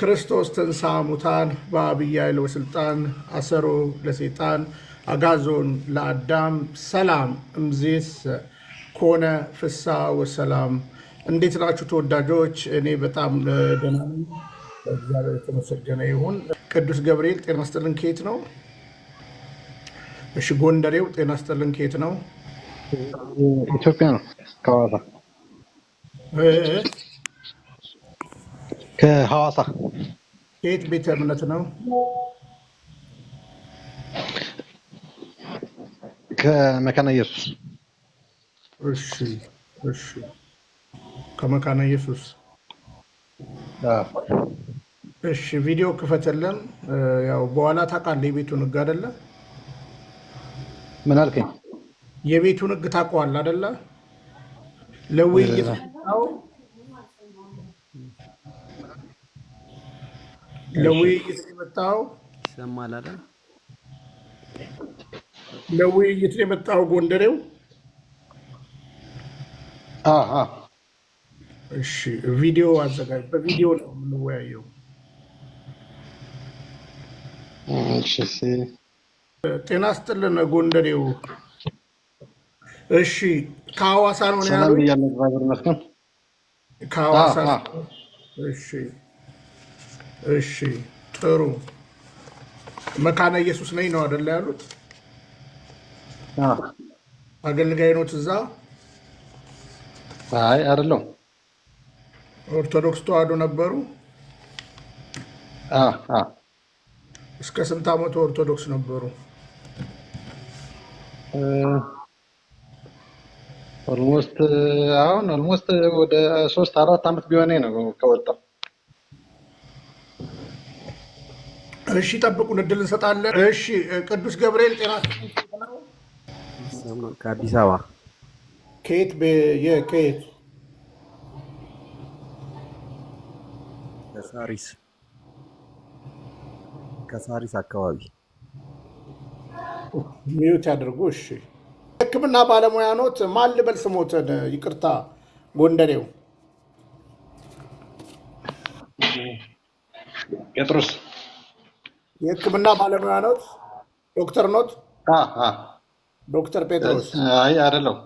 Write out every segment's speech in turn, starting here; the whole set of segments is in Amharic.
ክርስቶስ ተንሥአ እሙታን በዐቢይ ኃይል ወሥልጣን አሰሮ ለሰይጣን አግዓዞን ለአዳም ሰላም እምይእዜሰ ኮነ ፍስሐ ወሰላም። እንዴት ናችሁ ተወዳጆች? እኔ በጣም ደህና ነኝ። እግዚአብሔር የተመሰገነ ይሁን። ቅዱስ ገብርኤል ጤና ይስጥልን። ከየት ነው? እሺ ጎንደሬው ጤና ይስጥልን። ከየት ነው? ኢትዮጵያ ነው። ከሐዋሳ እ- ከሐዋሳ ከየት ቤተ እምነት ነው? ከመካነ ኢየሱስ። እሺ እሺ፣ ከመካነ ኢየሱስ። እሺ ቪዲዮ ክፈተልን። ያው በኋላ ታውቃለህ የቤቱን ሕግ አይደለ? ምን አልከኝ? የቤቱን ሕግ ታውቀዋለህ አይደለ? ለውይይት ነው ለውይይት ነው የመጣው። ይሰማል አይደል? ለውይይት ነው የመጣው ጎንደሬው። እሺ ቪዲዮ አዘጋጅ። በቪዲዮ ነው የምንወያየው። እሺ ጤና ይስጥልን ጎንደሬው። እሺ ከሐዋሳ ነው ሰላም ያለው? ብያለሁ። እግዚአብሔር ይመስገን። ከሐዋሳ። እሺ እሺ፣ ጥሩ። መካነ ኢየሱስ ነኝ ነው አይደለ ያሉት? አገልጋይ ኖት እዛ? አይ አይደለሁም። ኦርቶዶክስ ተዋህዶ ነበሩ? እስከ ስንት ዓመቱ ኦርቶዶክስ ነበሩ? ኦልሞስት ወደ 3-4 ዓመት ቢሆነኝ ነው ከወጣሁ። እሺ ጠብቁን፣ እድል እንሰጣለን። እሺ ቅዱስ ገብርኤል ጤና ከአዲስ አበባ ከየት ከየት? ከሳሪስ አካባቢ ሚዩት ያድርጉ። እሺ የሕክምና ባለሙያ ኖት? ማን ልበል ስሞትን? ይቅርታ ጎንደሬው። ጴጥሮስ። የሕክምና ባለሙያ ኖት? ዶክተር ኖት? ዶክተር ጴጥሮስ? አይ አይደለሁም።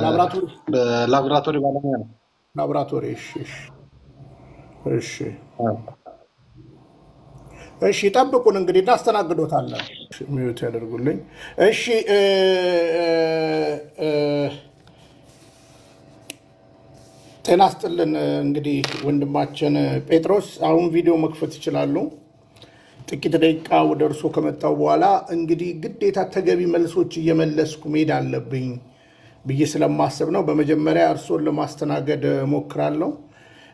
ላብራቶሪ በላብራቶሪ ባለሙያ ነው። ላብራቶሪ። እሺ እሺ እሺ፣ ጠብቁን እንግዲህ እናስተናግዶታለን። ሚዩት ያደርጉልኝ። እሺ ጤና ይስጥልን። እንግዲህ ወንድማችን ጴጥሮስ አሁን ቪዲዮ መክፈት ይችላሉ። ጥቂት ደቂቃ ወደ እርሶ ከመጣው በኋላ እንግዲህ ግዴታ ተገቢ መልሶች እየመለስኩ መሄድ አለብኝ ብዬ ስለማስብ ነው። በመጀመሪያ እርሶን ለማስተናገድ ሞክራለሁ።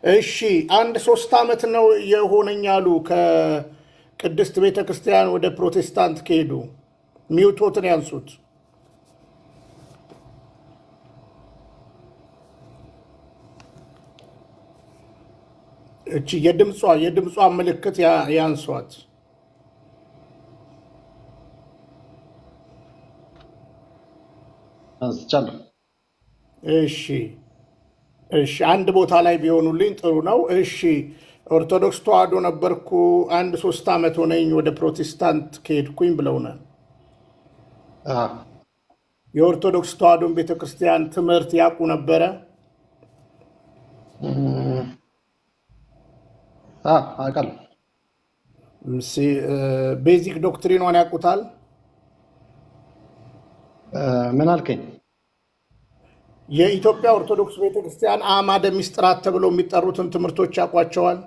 እሺ 1-3 ዓመት ነው የሆነኝ አሉ ከቅድስት ቤተ ክርስቲያን ወደ ፕሮቴስታንት ከሄዱ። ሚውቶትን ያንሱት። እቺ የድምጿ ምልክት ያንሷት። አንስቻለሁ። እሺ አንድ ቦታ ላይ ቢሆኑልኝ ጥሩ ነው። እሺ ኦርቶዶክስ ተዋህዶ ነበርኩ 1-3 ዓመት ሆነኝ ወደ ፕሮቴስታንት ከሄድኩኝ ብለውናል። የኦርቶዶክስ ተዋህዶን ቤተክርስቲያን ትምህርት ያውቁ ነበረ? አውቃለሁ። ቤዚክ ዶክትሪኗን ያውቁታል? ምን አልከኝ? የኢትዮጵያ ኦርቶዶክስ ቤተክርስቲያን አዕማደ ምስጢራት ተብለው የሚጠሩትን ትምህርቶች ያውቋቸዋል?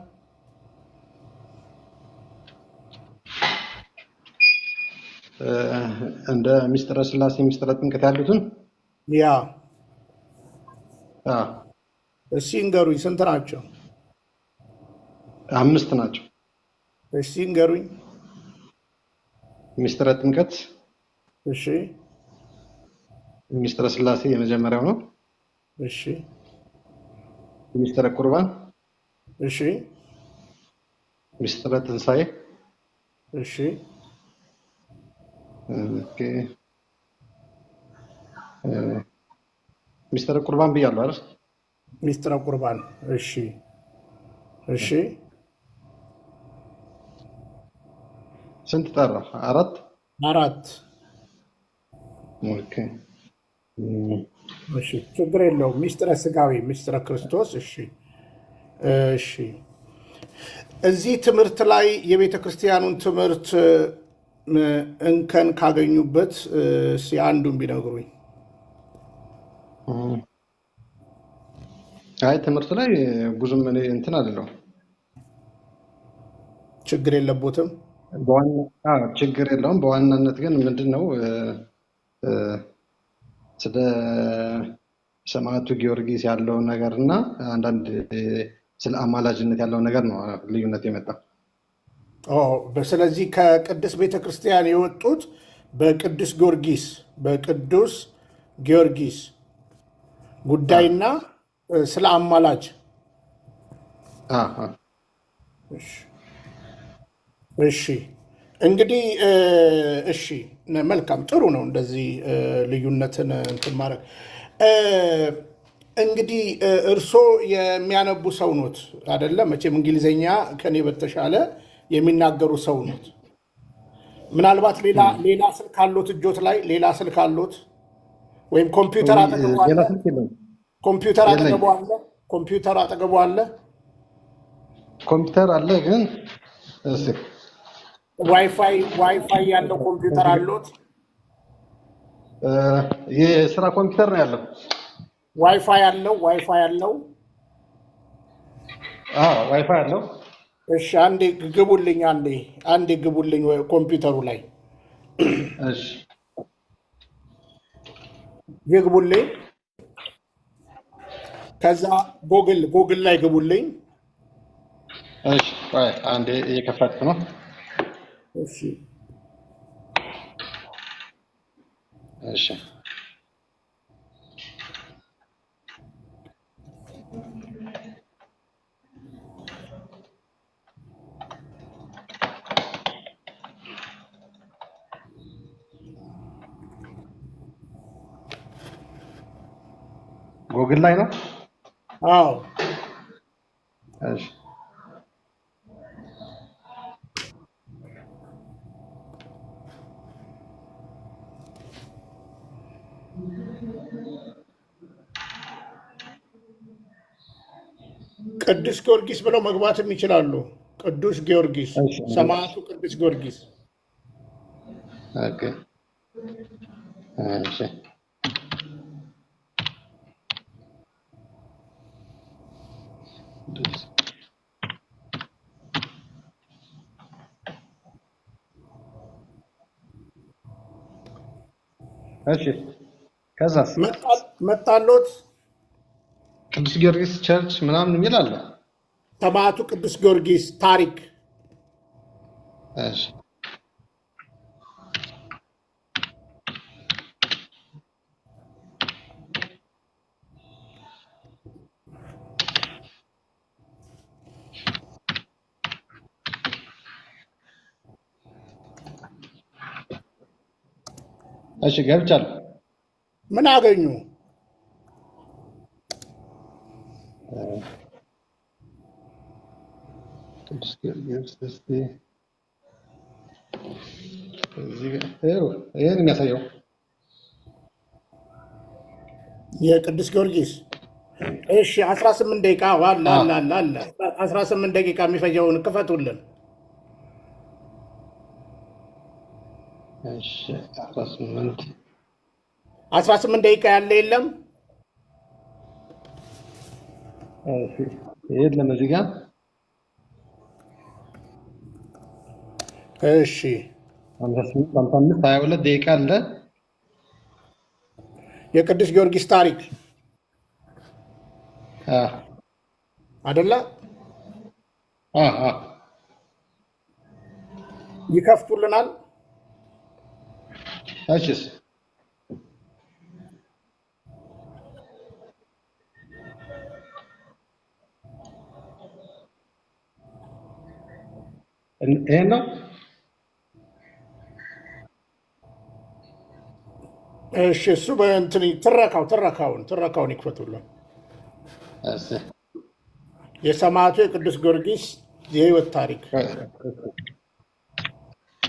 እንደ ምስጢረ ሥላሴ፣ ምስጢረ ጥምቀት ያሉትን ያ እስኪ እንገሩኝ። ስንት ናቸው? 5 ናቸው። እስኪ እንገሩኝ። ምስጢረ ጥምቀት፣ እሺ ምስጢረ ሥላሴ የመጀመሪያው ነው። እሺ ምስጢረ ቁርባን፣ እሺ ምስጢረ ትንሣኤ፣ እሺ ምስጢረ ቁርባን ብያለሁ አይደል? ምስጢረ ቁርባን። እሺ ስንት ጠራ? አራት። አራት። ኦኬ። እሺ ችግር የለውም። ሚስጥረ ስጋዊ ሚስጥረ ክርስቶስ። እሺ እሺ። እዚህ ትምህርት ላይ የቤተ ክርስቲያኑን ትምህርት እንከን ካገኙበት አንዱን ቢነግሩኝ። አይ ትምህርት ላይ ብዙም እኔ እንትን አይደለሁም። ችግር የለቦትም። ችግር የለውም። በዋናነት ግን ምንድን ነው ስለ ሰማዕቱ ጊዮርጊስ ያለውን ነገር እና አንዳንድ ስለ አማላጅነት ያለውን ነገር ነው ልዩነት የመጣ። ስለዚህ ከቅድስት ቤተ ክርስቲያን የወጡት በቅዱስ ጊዮርጊስ ጉዳይና ስለ አማላጅ። እሺ እንግዲህ እሺ መልካም ጥሩ ነው እንደዚህ ልዩነትን እንትን ማድረግ። እንግዲህ እርስዎ የሚያነቡ ሰው ኖት አይደለም? መቼም እንግሊዝኛ ከኔ በተሻለ የሚናገሩ ሰው ኖት። ምናልባት ሌላ ስልክ አሎት? እጆት ላይ ሌላ ስልክ አሎት ወይም ኮምፒውተር አጠገቡ አለ? ኮምፒውተር አጠገቡ አለ? ኮምፒውተር አለ ግን ዋይፋይ ያለው ኮምፒውተር አሎት? የስራ ኮምፒውተር ነው ያለው። ዋይፋይ አለው? ዋይፋይ አለው። እሺ አንዴ ግቡልኝ ኮምፒውተሩ ላይ እሺ ይግቡልኝ። ከዛ ጎግል ላይ ግቡልኝ። እሺ አንዴ እየከፈትኩ ነው። እሺ እሺ ጎግል ላይ ነው። አዎ እሺ ቅዱስ ጊዮርጊስ ብለው መግባትም ይችላሉ። ቅዱስ ጊዮርጊስ ሰማዕቱ ቅዱስ ጊዮርጊስ። ኦኬ እሺ እሺ ከዛስ መጣሎት? ቅዱስ ጊዮርጊስ ቸርች ምናምን የሚል አለ። ሰማዕቱ ቅዱስ ጊዮርጊስ ታሪክ። እሺ እሺ ገብቻለሁ። ምን አገኙ? ቅዱስ ጊዮርጊስ እስቲ ይሄን የሚያሳየው የቅዱስ ጊዮርጊስ። እሺ 18 ደቂቃ አለ 18 ደቂቃ የሚፈጀውን ክፈቱልን። እሺ 18 ደቂቃ ያለ የለም? እሺ የለም እዚህ ጋር። እሺ 55 22 ደቂቃ አለ። የቅዱስ ጊዮርጊስ ታሪክ አይደለ? ይከፍቱልናል። እሺስ ይሄን ነው። እሺ እሱ በእንትን ትረካውን ይክፈቱልን። የሰማዕቱ የቅዱስ ጊዮርጊስ የህይወት ታሪክ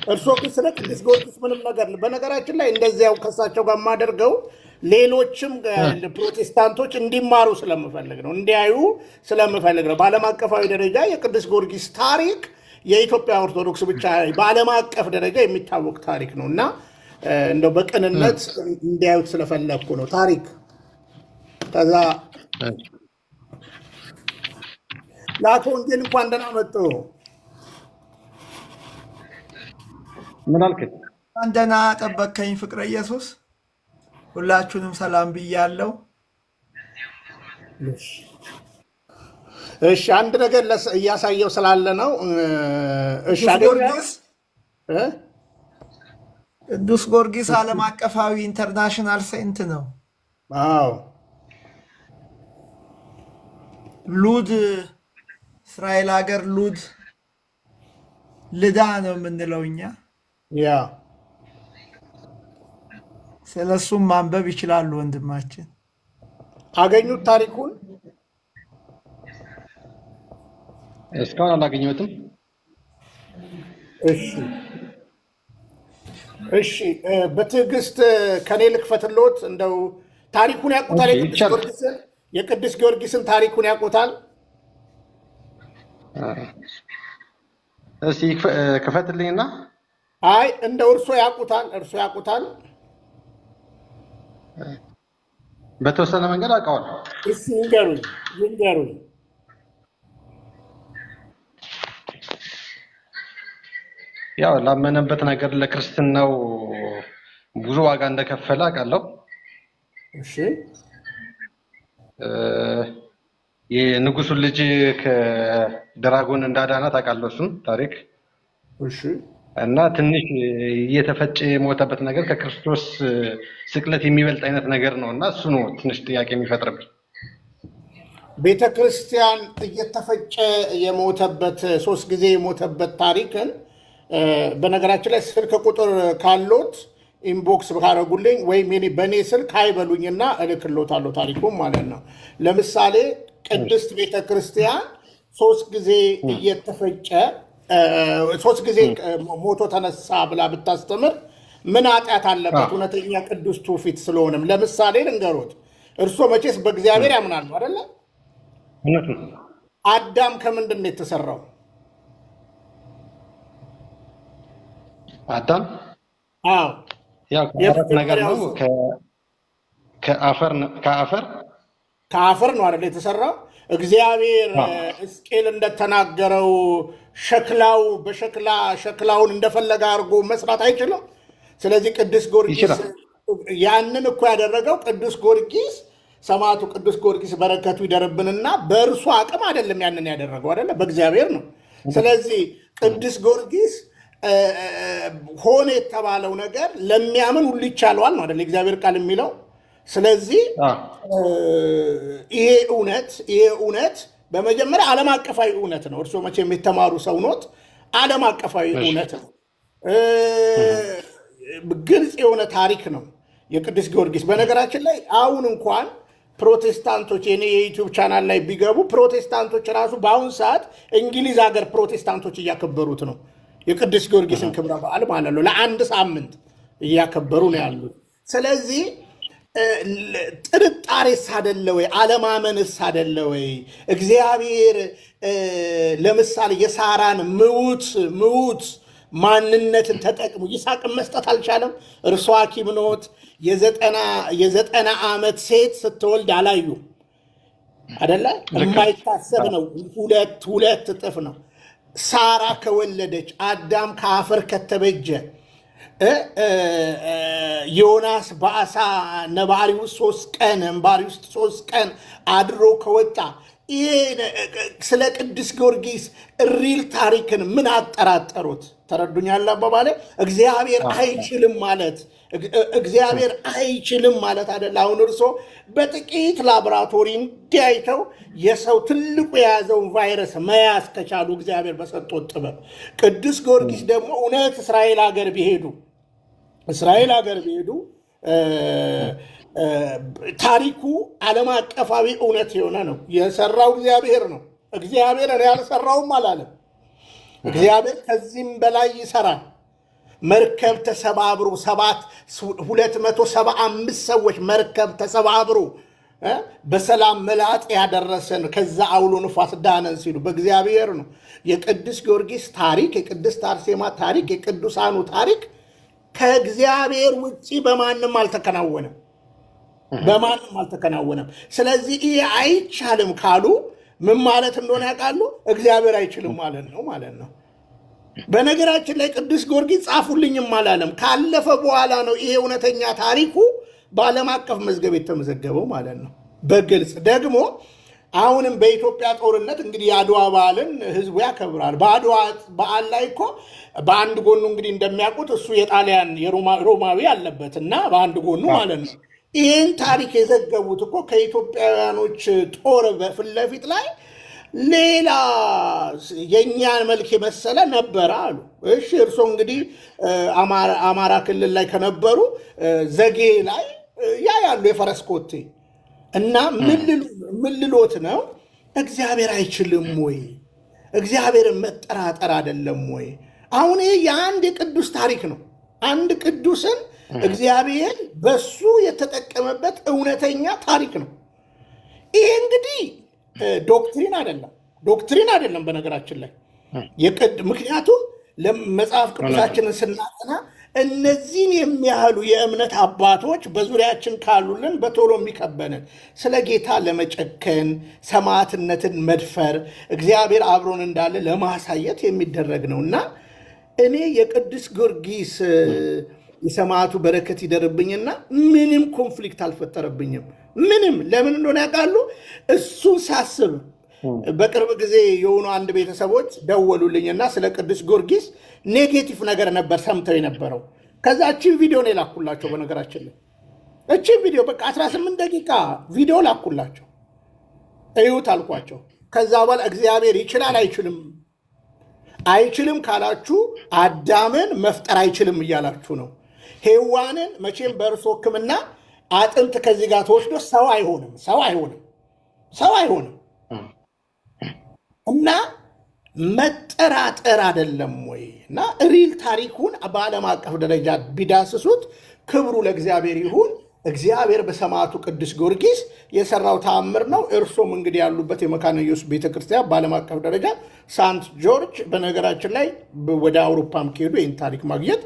እርስዎ ግን ስለ ቅዱስ ጊዮርጊስ ምንም ነገር በነገራችን ላይ እንደዚያው ከሳቸው ጋር የማደርገው ሌሎችም ፕሮቴስታንቶች እንዲማሩ ስለምፈልግ ነው፣ እንዲያዩ ስለምፈልግ ነው። በዓለም አቀፋዊ ደረጃ የቅዱስ ጊዮርጊስ ታሪክ የኢትዮጵያ ኦርቶዶክስ ብቻ በዓለም አቀፍ ደረጃ የሚታወቅ ታሪክ ነው እና እንደው በቅንነት እንዲያዩት ስለፈለግኩ ነው። ታሪክ ከዛ ለአቶ ወንጌል እንኳን ደህና መጡ። ምን አልከኝ? እንኳን ደህና ጠበቅከኝ ፍቅረ ኢየሱስ። ሁላችሁንም ሰላም ብያለሁ። እሺ አንድ ነገር እያሳየው ስላለ ነው። እሺ ቅዱስ ጊዮርጊስ ዓለም አቀፋዊ ኢንተርናሽናል ሴንት ነው። አዎ ሉድ እስራኤል ሀገር ሉድ ልዳ ነው የምንለው እኛ። ያ ስለሱም ማንበብ ይችላሉ ወንድማችን። አገኙት ታሪኩን? እስካሁን አላገኘሁትም። እሺ በትዕግስት ከኔ ልክፈትሎት። እንደው ታሪኩን ያውቁታል? የቅዱስ ጊዮርጊስን ታሪኩን ያውቁታል? እስኪ ክፈትልኝና። አይ እንደው እርሶ ያውቁታል? በተወሰነ መንገድ አውቀዋለሁ። እሺ ይንገሩኝ። ያው ላመነበት ነገር ለክርስትናው ብዙ ዋጋ እንደከፈለ አውቃለሁ። እሺ የንጉሱን ልጅ ከድራጎን እንዳዳናት አውቃለሁ እሱን ታሪክ። እሺ እና ትንሽ እየተፈጨ የሞተበት ነገር ከክርስቶስ ስቅለት የሚበልጥ አይነት ነገር ነው እና እሱ ነው ትንሽ ጥያቄ የሚፈጥርብኝ። ቤተ ክርስቲያን እየተፈጨ የሞተበት 3 ጊዜ የሞተበት ታሪክን በነገራችን ላይ ስልክ ቁጥር ካሎት ኢንቦክስ ካረጉልኝ ወይም በእኔ ስልክ አይበሉኝና እልክሎታለሁ ታሪኩም ማለት ነው። ለምሳሌ ቅድስት ቤተ ክርስቲያን 3 ጊዜ እየተፈጨ 3 ጊዜ ሞቶ ተነሳ ብላ ብታስተምር ምን ኃጢአት አለበት? እውነተኛ ቅዱስ ትውፊት ስለሆነም ለምሳሌ ልንገሮት። እርሶ መቼስ በእግዚአብሔር ያምናሉ አይደለ? አዳም ከምንድን ነው የተሰራው? አዳም አዎ ያው ነገር ነው። ከአፈር ነው አይደል የተሰራው? እግዚአብሔር ሕዝቅኤል እንደተናገረው ሸክላውን እንደፈለገ አድርጎ መስራት አይችልም። ስለዚህ ቅዱስ ጊዮርጊስ ያንን እኮ ያደረገው ቅዱስ ጊዮርጊስ ሰማዕቱ ቅዱስ ጊዮርጊስ በረከቱ ይደርብንና በእርሱ አቅም አይደለም ያንን ያደረገው አይደለ፣ በእግዚአብሔር ነው። ስለዚህ ቅዱስ ጊዮርጊስ ሆነ የተባለው ነገር ለሚያምን ሁሉ ይቻለዋል ነው አይደል እግዚአብሔር ቃል የሚለው። ስለዚህ ይሄ እውነት በመጀመሪያ ዓለም አቀፋዊ እውነት ነው። እርስዎ መቼም የተማሩ ሰው ኖት። ዓለም አቀፋዊ እውነት ነው። ግልጽ የሆነ ታሪክ ነው የቅዱስ ጊዮርጊስ። በነገራችን ላይ አሁን እንኳን ፕሮቴስታንቶች የኔ የዩቲዩብ ቻናል ላይ ቢገቡ ፕሮቴስታንቶች ራሱ በአሁን ሰዓት እንግሊዝ ሀገር ፕሮቴስታንቶች እያከበሩት ነው የቅዱስ ጊዮርጊስን ክብረ በዓል ማለት ነው። ለ1 ሳምንት እያከበሩ ነው ያሉት። ስለዚህ ጥርጣሬስ አደለ ወይ? አለማመንስ አደለ ወይ? እግዚአብሔር ለምሳሌ የሳራን ምውት ማንነትን ተጠቅሞ ይስሐቅን መስጠት አልቻለም? እርሷ ሐኪም ኖት። የ90 ዓመት ሴት ስትወልድ አላዩ አደለ? የማይታሰብ ነው። ሁለት እጥፍ ነው። ሳራ ከወለደች፣ አዳም ከአፈር ከተበጀ፣ ዮናስ በአሳ ነባሪ ውስጥ 3 ቀን እንባሪ ውስጥ 3 ቀን አድሮ ከወጣ፣ ይሄ ስለ ቅዱስ ጊዮርጊስ ሪል ታሪክን ምን አጠራጠሩት? ተረዱኛል አባባሌ? እግዚአብሔር አይችልም ማለት አይደል? አሁን እርሶ በጥቂት ላቦራቶሪ እንዲያይተው የሰው ትልቁ የያዘውን ቫይረስ መያዝ ከቻሉ እግዚአብሔር በሰጦት ጥበብ፣ ቅዱስ ጊዮርጊስ ደግሞ እውነት እስራኤል ሀገር ቢሄዱ ታሪኩ ዓለም አቀፋዊ እውነት የሆነ ነው። የሰራው እግዚአብሔር ነው። እግዚአብሔር እኔ አልሰራውም አላለም። እግዚአብሔር ከዚህም በላይ ይሰራል። መርከብ ተሰባብሮ 275 ሰዎች መርከብ ተሰባብሮ በሰላም መላጥ ያደረሰን ከዛ አውሎ ንፋስ ዳነን ሲሉ በእግዚአብሔር ነው። የቅዱስ ጊዮርጊስ ታሪክ፣ የቅድስት አርሴማ ታሪክ፣ የቅዱሳኑ ታሪክ ከእግዚአብሔር ውጭ በማንም አልተከናወነም፣ በማንም አልተከናወነም። ስለዚህ ይሄ አይቻልም ካሉ ምን ማለት እንደሆነ ያውቃሉ? እግዚአብሔር አይችልም ማለት ነው። በነገራችን ላይ ቅዱስ ጊዮርጊስ ጻፉልኝም አላለም። ካለፈ በኋላ ነው ይሄ እውነተኛ ታሪኩ በዓለም አቀፍ መዝገብ የተመዘገበው ማለት ነው። በግልጽ ደግሞ አሁንም በኢትዮጵያ ጦርነት እንግዲህ የአድዋ በዓልን ህዝቡ ያከብራል። በአድዋ በዓል ላይ እኮ በአንድ ጎኑ እንግዲህ እንደሚያውቁት እሱ የጣሊያን ሮማዊ አለበት እና በአንድ ጎኑ ማለት ነው። ይህን ታሪክ የዘገቡት እኮ ከኢትዮጵያውያኖች ጦር በፊት ለፊት ላይ ሌላ የእኛን መልክ የመሰለ ነበረ አሉ። እሺ እርሶ እንግዲህ አማራ ክልል ላይ ከነበሩ ዘጌ ላይ ያ ያሉ የፈረስ ኮቴ እና ምን ልሎት ነው? እግዚአብሔር አይችልም ወይ? እግዚአብሔርን መጠራጠር አይደለም ወይ? አሁን ይህ የአንድ የቅዱስ ታሪክ ነው። አንድ ቅዱስን እግዚአብሔር በሱ የተጠቀመበት እውነተኛ ታሪክ ነው። ይሄ እንግዲህ ዶክትሪን አይደለም በነገራችን ላይ ምክንያቱም መጽሐፍ ቅዱሳችንን ስናጠና እነዚህን የሚያህሉ የእምነት አባቶች በዙሪያችን ካሉልን በቶሎ የሚከበንን ስለ ጌታ ለመጨከን ሰማዕትነትን መድፈር እግዚአብሔር አብሮን እንዳለ ለማሳየት የሚደረግ ነው እና እኔ የቅዱስ ጊዮርጊስ የሰማዕቱ በረከት ይደርብኝና ምንም ኮንፍሊክት አልፈጠረብኝም። ምንም ለምን እንደሆነ ያውቃሉ? እሱን ሳስብ በቅርብ ጊዜ የሆኑ አንድ ቤተሰቦች ደወሉልኝና ስለ ቅዱስ ጊዮርጊስ ኔጌቲቭ ነገር ነበር ሰምተው የነበረው። ከዛ እቺን ቪዲዮ ነው ላኩላቸው። በነገራችን ላይ እቺን ቪዲዮ በቃ 18 ደቂቃ ቪዲዮ ላኩላቸው። እዩት አልኳቸው። ከዛ በኋላ እግዚአብሔር ይችላል አይችልም ካላችሁ አዳምን መፍጠር አይችልም እያላችሁ ነው። ሔዋንን መቼም በእርሶ ሕክምና አጥንት ከዚህ ጋር ተወስዶ ሰው አይሆንም እና መጠራጠር አይደለም ወይ? እና ሪል ታሪኩን በዓለም አቀፍ ደረጃ ቢዳስሱት ክብሩ ለእግዚአብሔር ይሁን። እግዚአብሔር በሰማዕቱ ቅዱስ ጊዮርጊስ የሰራው ተአምር ነው። እርሶም እንግዲህ ያሉበት የመካነ ኢየሱስ ቤተክርስቲያን በዓለም አቀፍ ደረጃ ሳንት ጆርጅ፣ በነገራችን ላይ ወደ አውሮፓም ከሄዱ ይህን ታሪክ ማግኘት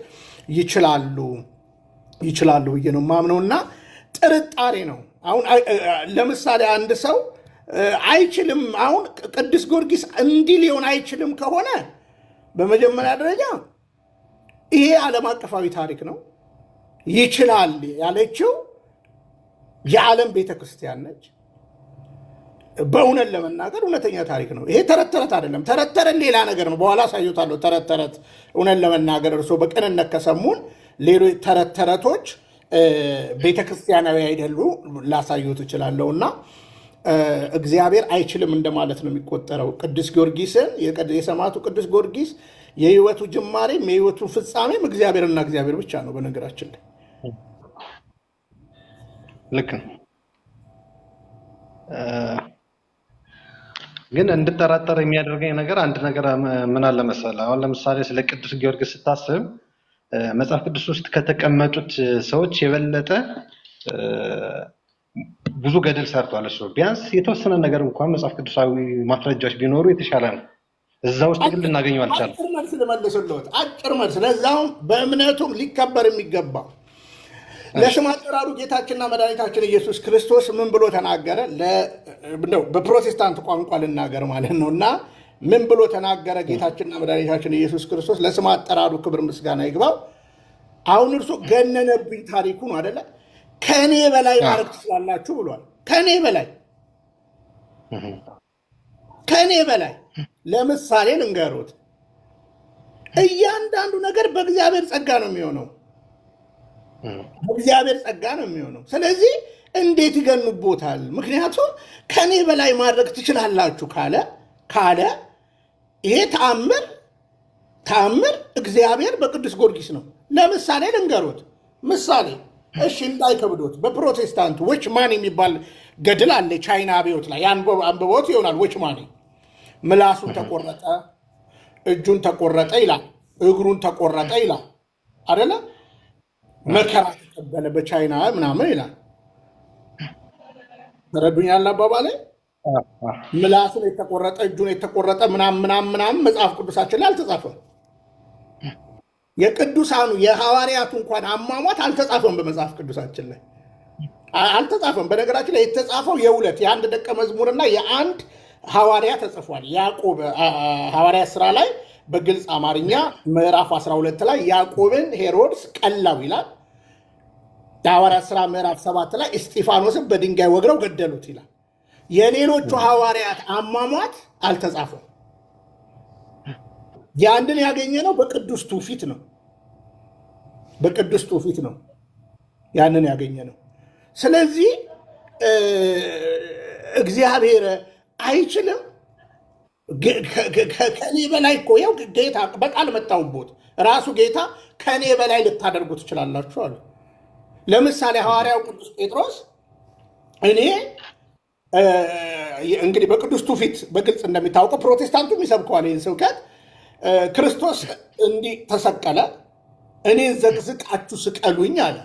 ይችላሉ ብዬ ነው ማምነውና ጥርጣሬ ነው። አሁን ለምሳሌ አንድ ሰው አይችልም፣ አሁን ቅዱስ ጊዮርጊስ እንዲህ ሊሆን አይችልም ከሆነ በመጀመሪያ ደረጃ ይሄ ዓለም አቀፋዊ ታሪክ ነው። ይችላል ያለችው የዓለም ቤተክርስቲያን ነች። በእውነት ለመናገር እውነተኛ ታሪክ ነው። ይሄ ተረት አይደለም። ተረት ሌላ ነገር ነው። በኋላ አሳዩታለሁ። ተረት እውነት ለመናገር እርሶ በቅንነት ከሰሙን ሌሎች ተረቶች ቤተክርስቲያናዊ አይደሉ ላሳዩት እችላለሁ እና እግዚአብሔር አይችልም እንደማለት ነው የሚቆጠረው። ቅዱስ ጊዮርጊስን የሰማዕቱ ቅዱስ ጊዮርጊስ የህይወቱ ጅማሬም የህይወቱ ፍጻሜም እግዚአብሔርና እግዚአብሔር ብቻ ነው። በነገራችን ላይ ልክ ነው። ግን እንድጠራጠር የሚያደርገኝ ነገር አንድ ነገር ምን አለ መሰለህ? አሁን ለምሳሌ ስለ ቅዱስ ጊዮርጊስ ስታስብ መጽሐፍ ቅዱስ ውስጥ ከተቀመጡት ሰዎች የበለጠ ብዙ ገድል ሰርቷል። እሱ ቢያንስ የተወሰነ ነገር እንኳን መጽሐፍ ቅዱሳዊ ማስረጃዎች ቢኖሩ የተሻለ ነው። እዛ ውስጥ ግን ልናገኘው አልቻለም። አጭር መልስ ልመልስልዎት። አጭር መልስ ለዛውም በእምነቱም ሊከበር የሚገባ ለስም አጠራሩ ጌታችንና መድኃኒታችን ኢየሱስ ክርስቶስ ምን ብሎ ተናገረ? በፕሮቴስታንት ቋንቋ ልናገር ማለት ነው እና ምን ብሎ ተናገረ? ጌታችንና መድኃኒታችን ኢየሱስ ክርስቶስ ለስም አጠራሩ ክብር ምስጋና ይግባው። አሁን እርሶ ገነነብኝ ታሪኩ ነው አደለ? ከእኔ በላይ ማድረግ ትችላላችሁ ብሏል። ከእኔ በላይ ለምሳሌ ልንገሩት፣ እያንዳንዱ ነገር በእግዚአብሔር ጸጋ ነው የሚሆነው። ስለዚህ እንዴት ይገኑቦታል? ምክንያቱም ከእኔ በላይ ማድረግ ትችላላችሁ ካለ ይሄ ተአምር እግዚአብሔር በቅዱስ ጊዮርጊስ ነው። ለምሳሌ ልንገሩት፣ ምሳሌ እሺ እንዳይከብዶት፣ በፕሮቴስታንቱ ዊችማኒ የሚባል ገድል አለ ቻይና አብዮት ላይ አንብቦት ይሆናል። ዊችማኒ ምላሱን ተቆረጠ፣ እጁን ተቆረጠ ይላል፣ እግሩን ተቆረጠ ይላል። አይደለ? መከራ ተቀበለ በቻይና ምናምን ይላል። ተረዱኛል አባባሌ? ምላሱን የተቆረጠ እጁን የተቆረጠ ምናምን መጽሐፍ ቅዱሳችን ላይ አልተጻፈም። የቅዱሳኑ የሐዋርያቱ እንኳን አሟሟት አልተጻፈም በመጽሐፍ ቅዱሳችን ላይ አልተጻፈም። በነገራችን ላይ የተጻፈው የአንድ ደቀ መዝሙርና የአንድ ሐዋርያ ተጽፏል። ያዕቆብ ሐዋርያ ስራ ላይ በግልጽ አማርኛ ምዕራፍ 12 ላይ ያዕቆብን ሄሮድስ ቀላው ይላል። የሐዋርያ ስራ ምዕራፍ 7 ላይ እስጢፋኖስን በድንጋይ ወግረው ገደሉት ይላል። የሌሎቹ ሐዋርያት አሟሟት አልተጻፈም። ያንድን ያገኘ ነው በቅዱስ ትውፊት ነው። በቅዱስ ትውፊት ነው ያንን ያገኘ ነው። ስለዚህ እግዚአብሔር አይችልም። ከኔ በላይ እኮ ያው ጌታ በቃል መጣሁበት ራሱ ጌታ ከኔ በላይ ልታደርጉ ትችላላችሁ አለ። ለምሳሌ ሐዋርያው ቅዱስ ጴጥሮስ እኔ እንግዲህ በቅዱስ ትውፊት በግልጽ እንደሚታወቀው ፕሮቴስታንቱም ይሰብከዋል ይህን ስብከት። ክርስቶስ እንዲህ ተሰቀለ፣ እኔን ዘቅዝቃችሁ ስቀሉኝ አለ።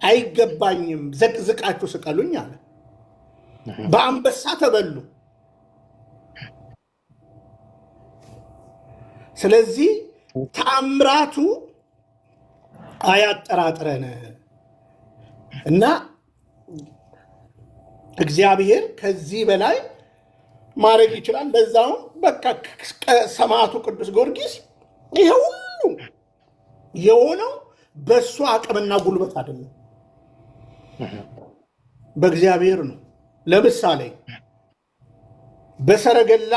አይገባኝም፣ ዘቅዝቃችሁ ስቀሉኝ አለ። በአንበሳ ተበሉ። ስለዚህ ተአምራቱ አያጠራጥረን እና እግዚአብሔር ከዚህ በላይ ማድረግ ይችላል። ለዛውም በቃ ሰማዕቱ ቅዱስ ጊዮርጊስ ይሄ ሁሉ የሆነው በእሱ አቅምና ጉልበት አይደለም፣ በእግዚአብሔር ነው። ለምሳሌ በሰረገላ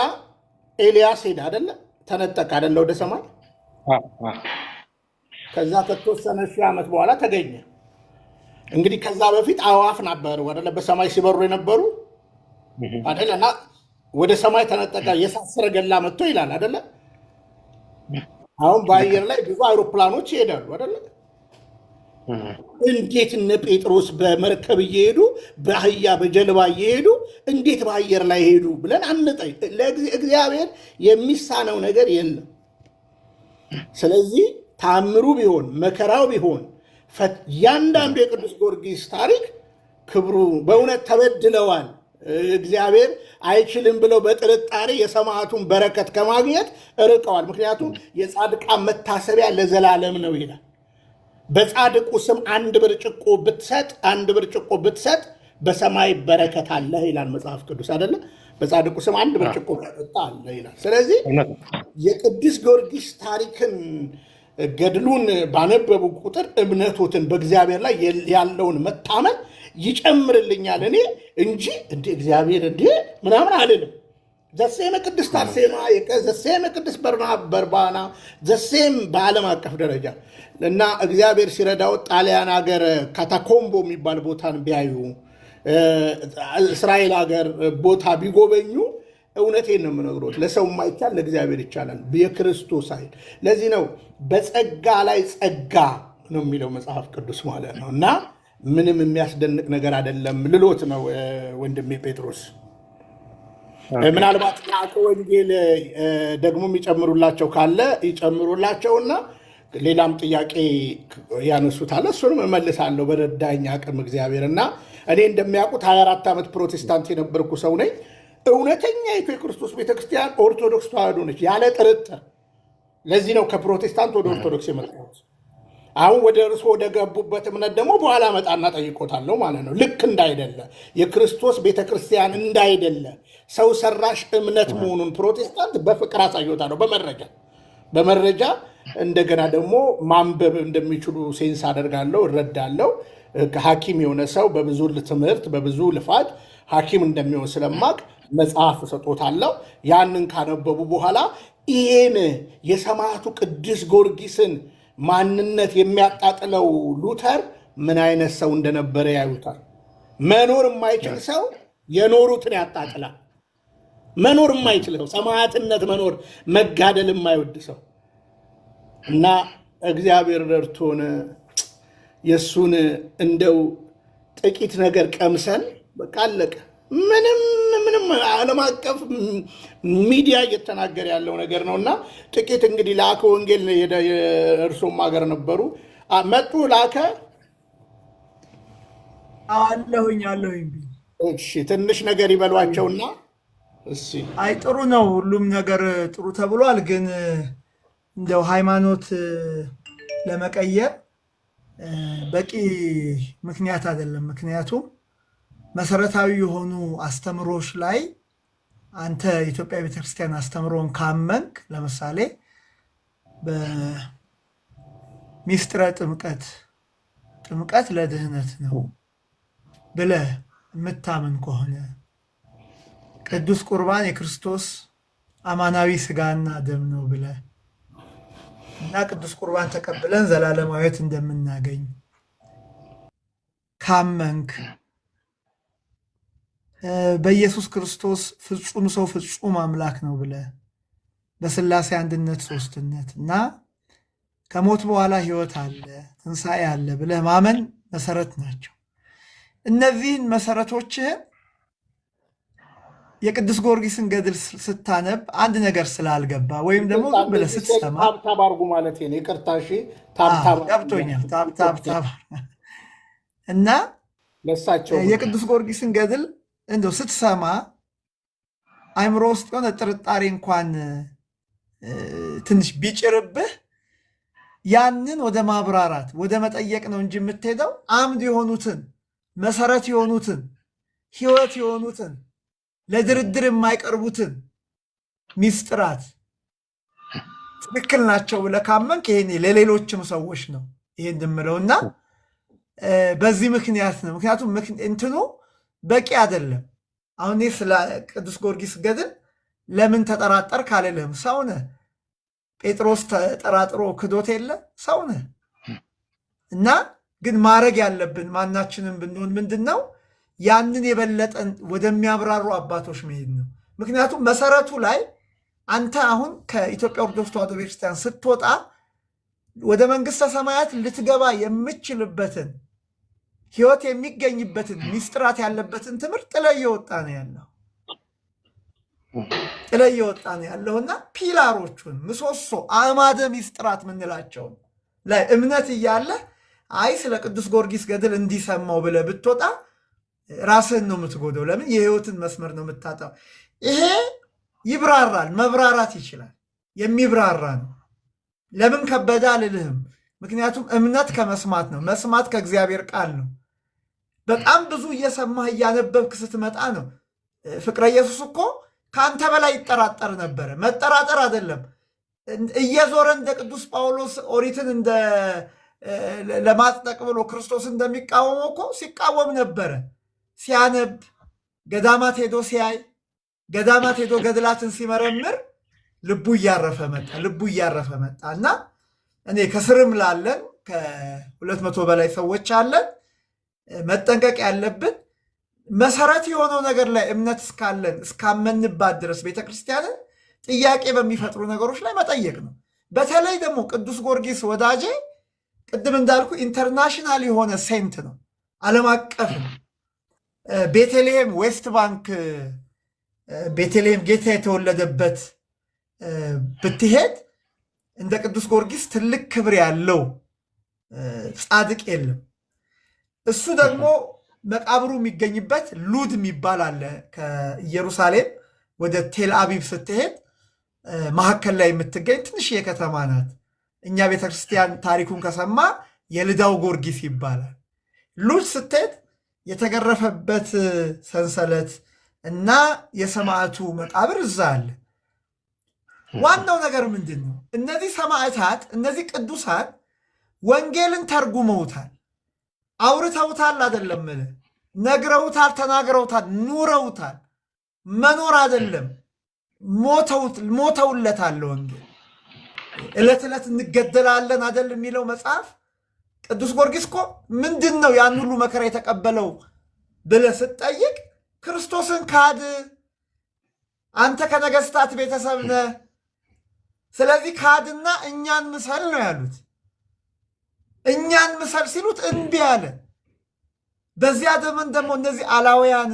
ኤልያስ ሄደ አይደለ? ተነጠቀ አይደለ? ወደ ሰማይ። ከዛ ከተወሰነ ሺህ ዓመት በኋላ ተገኘ። እንግዲህ ከዛ በፊት አዋፍ ነበሩ አይደለ? በሰማይ ሲበሩ የነበሩ አይደለ? እና ወደ ሰማይ ተነጠቀ። የእሳት ሰረገላ መጥቶ ይላል አይደለ? አሁን በአየር ላይ ብዙ አይሮፕላኖች ይሄዳሉ አይደለ? እንዴት እነ ጴጥሮስ በመርከብ እየሄዱ በአህያ በጀልባ እየሄዱ እንዴት በአየር ላይ ሄዱ ብለን አንጠይ። ለእግዚአብሔር የሚሳነው ነገር የለም። ስለዚህ ታምሩ ቢሆን መከራው ቢሆን እያንዳንዱ የቅዱስ ጊዮርጊስ ታሪክ ክብሩ በእውነት ተበድለዋል። እግዚአብሔር አይችልም ብለው በጥርጣሬ የሰማዕቱን በረከት ከማግኘት ርቀዋል። ምክንያቱም የጻድቃን መታሰቢያ ለዘላለም ነው ይላል። በጻድቁ ስም አንድ ብርጭቆ ብትሰጥ በሰማይ በረከት አለ ይላል መጽሐፍ ቅዱስ አይደለ? በጻድቁ ስም አንድ ብርጭቆ ጠጣ አለ ይላል። ስለዚህ የቅዱስ ጊዮርጊስ ታሪክን ገድሉን ባነበቡ ቁጥር እምነቶትን በእግዚአብሔር ላይ ያለውን መታመን ይጨምርልኛል እኔ እንጂ እንደ እግዚአብሔር እንደ ምናምን አልልም። ዘሴም ቅድስት አርሴማ ዘሴም ቅድስት በርባና ዘሴም በዓለም አቀፍ ደረጃ እና እግዚአብሔር ሲረዳው ጣሊያን ሀገር ካታኮምቦ የሚባል ቦታን ቢያዩ እስራኤል ሀገር ቦታ ቢጎበኙ እውነቴን ነው የምነግሮት፣ ለሰው የማይቻል ለእግዚአብሔር ይቻላል የክርስቶስ ኃይል። ለዚህ ነው በጸጋ ላይ ጸጋ ነው የሚለው መጽሐፍ ቅዱስ ማለት ነው። እና ምንም የሚያስደንቅ ነገር አይደለም ልሎት ነው ወንድሜ ጴጥሮስ። ምናልባት ወንጌል ደግሞ የሚጨምሩላቸው ካለ ይጨምሩላቸውና ሌላም ጥያቄ ያነሱታል፣ እሱንም እመልሳለሁ በረዳኝ አቅም እግዚአብሔር። እና እኔ እንደሚያውቁት 24 ዓመት ፕሮቴስታንት የነበርኩ ሰው ነኝ። እውነተኛ የክርስቶስ ቤተክርስቲያን ኦርቶዶክስ ተዋህዶ ነች ያለ ጥርጥር። ለዚህ ነው ከፕሮቴስታንት ወደ ኦርቶዶክስ የመጣሁት። አሁን ወደ እርሱ ወደ ገቡበት እምነት ደግሞ በኋላ መጣና ጠይቆታለሁ ማለት ነው። ልክ እንዳይደለ የክርስቶስ ቤተክርስቲያን እንዳይደለ ሰው ሰራሽ እምነት መሆኑን ፕሮቴስታንት በፍቅር አሳይቶታለሁ በመረጃ እንደገና ደግሞ ማንበብ እንደሚችሉ ሴንስ አደርጋለሁ፣ እረዳለሁ። ሐኪም የሆነ ሰው በብዙ ትምህርት በብዙ ልፋት ሐኪም እንደሚሆን ስለማቅ መጽሐፍ ሰጦታለሁ። ያንን ካነበቡ በኋላ ይህን የሰማዕቱ ቅዱስ ጊዮርጊስን ማንነት የሚያጣጥለው ሉተር ምን አይነት ሰው እንደነበረ ያዩታል። መኖር የማይችል ሰው የኖሩትን ያጣጥላል። መኖር የማይችል ሰው ሰማዕትነት መኖር መጋደል የማይወድ ሰው እና እግዚአብሔር ረድቶን የእሱን እንደው ጥቂት ነገር ቀምሰን በቃ አለቀ። ምንም ዓለም አቀፍ ሚዲያ እየተናገረ ያለው ነገር ነው። እና ጥቂት እንግዲህ ላከ ወንጌል እርሶም ሀገር ነበሩ መጡ ላከ አለሁኝ። እሺ ትንሽ ነገር ይበሏቸውና እሺ። አይ ጥሩ ነው፣ ሁሉም ነገር ጥሩ ተብሏል። ግን እንደው ሃይማኖት ለመቀየር በቂ ምክንያት አይደለም። ምክንያቱም መሰረታዊ የሆኑ አስተምሮች ላይ አንተ የኢትዮጵያ ቤተክርስቲያን አስተምሮን ካመንክ፣ ለምሳሌ በሚስጥረ ጥምቀት ለድህነት ነው ብለህ የምታምን ከሆነ ቅዱስ ቁርባን የክርስቶስ አማናዊ ስጋና ደም ነው ብለህ እና ቅዱስ ቁርባን ተቀብለን ዘላለማዊት እንደምናገኝ ካመንክ፣ በኢየሱስ ክርስቶስ ፍጹም ሰው ፍጹም አምላክ ነው ብለህ በስላሴ አንድነት ሶስትነት እና ከሞት በኋላ ህይወት አለ ትንሣኤ አለ ብለህ ማመን መሰረት ናቸው። እነዚህን መሰረቶችህን የቅዱስ ጊዮርጊስን ገድል ስታነብ አንድ ነገር ስላልገባ ወይም ደግሞ ብለህ ስትሰማ ታብታብ አድርጉ ማለት ነው። ይቅርታ እሺ፣ ታብታብ ገብቶኛል። ታብታብ እና ለሳቸው የቅዱስ ጊዮርጊስን ገድል እንደው ስትሰማ አይምሮ ውስጥ የሆነ ጥርጣሬ እንኳን ትንሽ ቢጭርብህ ያንን ወደ ማብራራት ወደ መጠየቅ ነው እንጂ የምትሄደው አምድ የሆኑትን መሰረት የሆኑትን ህይወት የሆኑትን ለድርድር የማይቀርቡትን ሚስጥራት ትክክል ናቸው ብለህ ካመንክ ይሄ ለሌሎችም ሰዎች ነው ይሄ እንደምለውና በዚህ ምክንያት ነው። ምክንያቱም እንትኑ በቂ አይደለም። አሁን ስለ ቅዱስ ጊዮርጊስ ገድል ለምን ተጠራጠር ካልልህም ሰው ነህ። ጴጥሮስ ተጠራጥሮ ክዶት የለ ሰው ነህ። እና ግን ማድረግ ያለብን ማናችንም ብንሆን ምንድን ነው ያንን የበለጠን ወደሚያብራሩ አባቶች መሄድ ነው። ምክንያቱም መሰረቱ ላይ አንተ አሁን ከኢትዮጵያ ኦርቶዶክስ ተዋሕዶ ቤተክርስቲያን ስትወጣ ወደ መንግስተ ሰማያት ልትገባ የምችልበትን ህይወት የሚገኝበትን ሚስጥራት ያለበትን ትምህርት ጥለህ እየወጣ ነው ያለውና ፒላሮቹን ምሰሶ አዕማደ ሚስጥራት ምንላቸውን ላይ እምነት እያለ አይ ስለ ቅዱስ ጊዮርጊስ ገድል እንዲሰማው ብለህ ብትወጣ ራስህን ነው የምትጎደው። ለምን? የህይወትን መስመር ነው የምታጣው። ይሄ ይብራራል፣ መብራራት ይችላል፣ የሚብራራ ነው። ለምን ከበደ አልልህም። ምክንያቱም እምነት ከመስማት ነው፣ መስማት ከእግዚአብሔር ቃል ነው። በጣም ብዙ እየሰማህ እያነበብክ ስትመጣ ነው። ፍቅረ ኢየሱስ እኮ ከአንተ በላይ ይጠራጠር ነበረ። መጠራጠር አይደለም እየዞረ እንደ ቅዱስ ጳውሎስ ኦሪትን ለማጽደቅ ብሎ ክርስቶስ እንደሚቃወመው እኮ ሲቃወም ነበረ። ሲያነብ ገዳማት ሄዶ ሲያይ ገዳማት ሄዶ ገድላትን ሲመረምር ልቡ እያረፈ መጣ እና እኔ ከስርም ላለን ከ200 በላይ ሰዎች አለን መጠንቀቅ ያለብን መሰረት የሆነው ነገር ላይ እምነት እስካለን እስካመንባት ድረስ ቤተክርስቲያንን ጥያቄ በሚፈጥሩ ነገሮች ላይ መጠየቅ ነው። በተለይ ደግሞ ቅዱስ ጊዮርጊስ ወዳጄ ቅድም እንዳልኩ ኢንተርናሽናል የሆነ ሴንት ነው፣ ዓለም አቀፍ ነው። ቤተልሔም ዌስት ባንክ ቤተልሔም ጌታ የተወለደበት ብትሄድ እንደ ቅዱስ ጊዮርጊስ ትልቅ ክብር ያለው ጻድቅ የለም። እሱ ደግሞ መቃብሩ የሚገኝበት ሉድ የሚባል አለ። ከኢየሩሳሌም ወደ ቴል አቢብ ስትሄድ መካከል ላይ የምትገኝ ትንሽ የከተማ ናት። እኛ ቤተክርስቲያን ታሪኩን ከሰማ የልዳው ጊዮርጊስ ይባላል። ሉድ ስትሄድ የተገረፈበት ሰንሰለት እና የሰማዕቱ መቃብር እዛ አለ። ዋናው ነገር ምንድን ነው? እነዚህ ሰማዕታት እነዚህ ቅዱሳን ወንጌልን ተርጉመውታል፣ አውርተውታል፣ አይደለም ነግረውታል፣ ተናግረውታል፣ ኑረውታል። መኖር አይደለም ሞተውለታል። ወንጌል ዕለት ዕለት እንገደላለን አይደል የሚለው መጽሐፍ። ቅዱስ ጊዮርጊስ እኮ ምንድን ነው ያን ሁሉ መከራ የተቀበለው ብለህ ስትጠይቅ ክርስቶስን ካድ፣ አንተ ከነገስታት ቤተሰብ ነህ፣ ስለዚህ ካድና እኛን ምሰል ነው ያሉት። እኛን ምሰል ሲሉት እንቢ አለ። በዚያ ዘመን ደግሞ እነዚህ አላውያን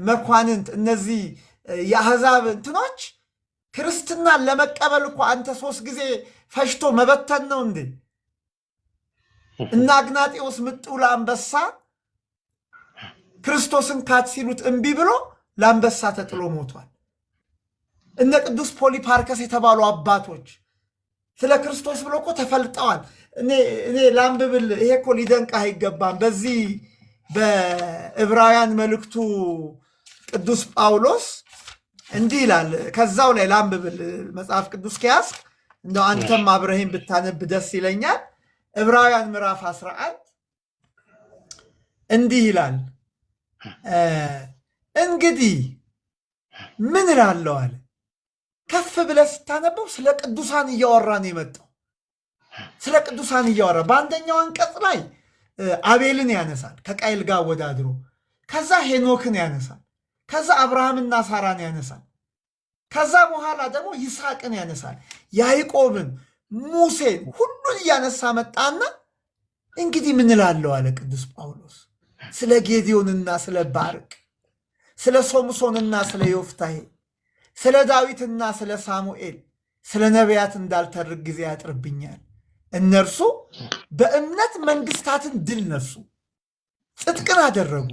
መኳንንት እነዚህ የአሕዛብ እንትኖች ክርስትናን ለመቀበል እኮ አንተ 3 ጊዜ ፈጅቶ መበተን ነው እንዴ? እና አግናጤዎስ ምጥው ለአንበሳ ክርስቶስን ካድ ሲሉት እምቢ ብሎ ለአንበሳ ተጥሎ ሞቷል። እነ ቅዱስ ፖሊፓርከስ የተባሉ አባቶች ስለ ክርስቶስ ብሎ እኮ ተፈልጠዋል። እኔ ላንብብል፣ ይሄ እኮ ሊደንቅህ አይገባም። በዚህ በዕብራውያን መልእክቱ ቅዱስ ጳውሎስ እንዲህ ይላል። ከዛው ላይ ላንብብል፣ መጽሐፍ ቅዱስ ከያዝክ እንደው አንተም አብረህም ብታነብ ደስ ይለኛል። ዕብራውያን ምዕራፍ 11 እንዲህ ይላል፣ እንግዲህ ምን እላለሁ አለ። ከፍ ብለህ ስታነበው ስለ ቅዱሳን እያወራ ነው የመጣው። ስለ ቅዱሳን እያወራ በአንደኛው አንቀጽ ላይ አቤልን ያነሳል ከቃይል ጋር ወዳድሮ፣ ከዛ ሄኖክን ያነሳል፣ ከዛ አብርሃምና ሳራን ያነሳል፣ ከዛ በኋላ ደግሞ ይስሐቅን ያነሳል፣ ያዕቆብን፣ ሙሴን ሁሉን እያነሳ መጣና እንግዲህ ምን እላለሁ አለ ቅዱስ ጳውሎስ ስለ ጌዲዮንና ስለ ባርቅ፣ ስለ ሶምሶንና ስለ ዮፍታሄ፣ ስለ ዳዊትና ስለ ሳሙኤል፣ ስለ ነቢያት እንዳልተርክ ጊዜ ያጥርብኛል። እነርሱ በእምነት መንግስታትን ድል ነሱ፣ ጽድቅን አደረጉ፣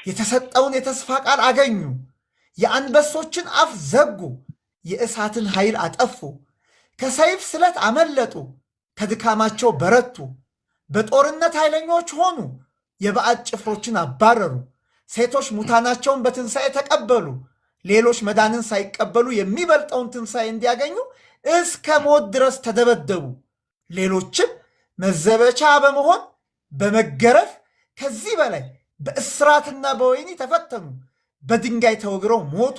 የተሰጠውን የተስፋ ቃል አገኙ፣ የአንበሶችን አፍ ዘጉ፣ የእሳትን ኃይል አጠፉ፣ ከሰይፍ ስለት አመለጡ፣ ከድካማቸው በረቱ፣ በጦርነት ኃይለኞች ሆኑ፣ የባዕድ ጭፍሮችን አባረሩ፣ ሴቶች ሙታናቸውን በትንሣኤ ተቀበሉ፣ ሌሎች መዳንን ሳይቀበሉ የሚበልጠውን ትንሣኤ እንዲያገኙ እስከ ሞት ድረስ ተደበደቡ፣ ሌሎችም መዘበቻ በመሆን በመገረፍ ከዚህ በላይ በእስራትና በወህኒ ተፈተኑ፣ በድንጋይ ተወግረው ሞቱ፣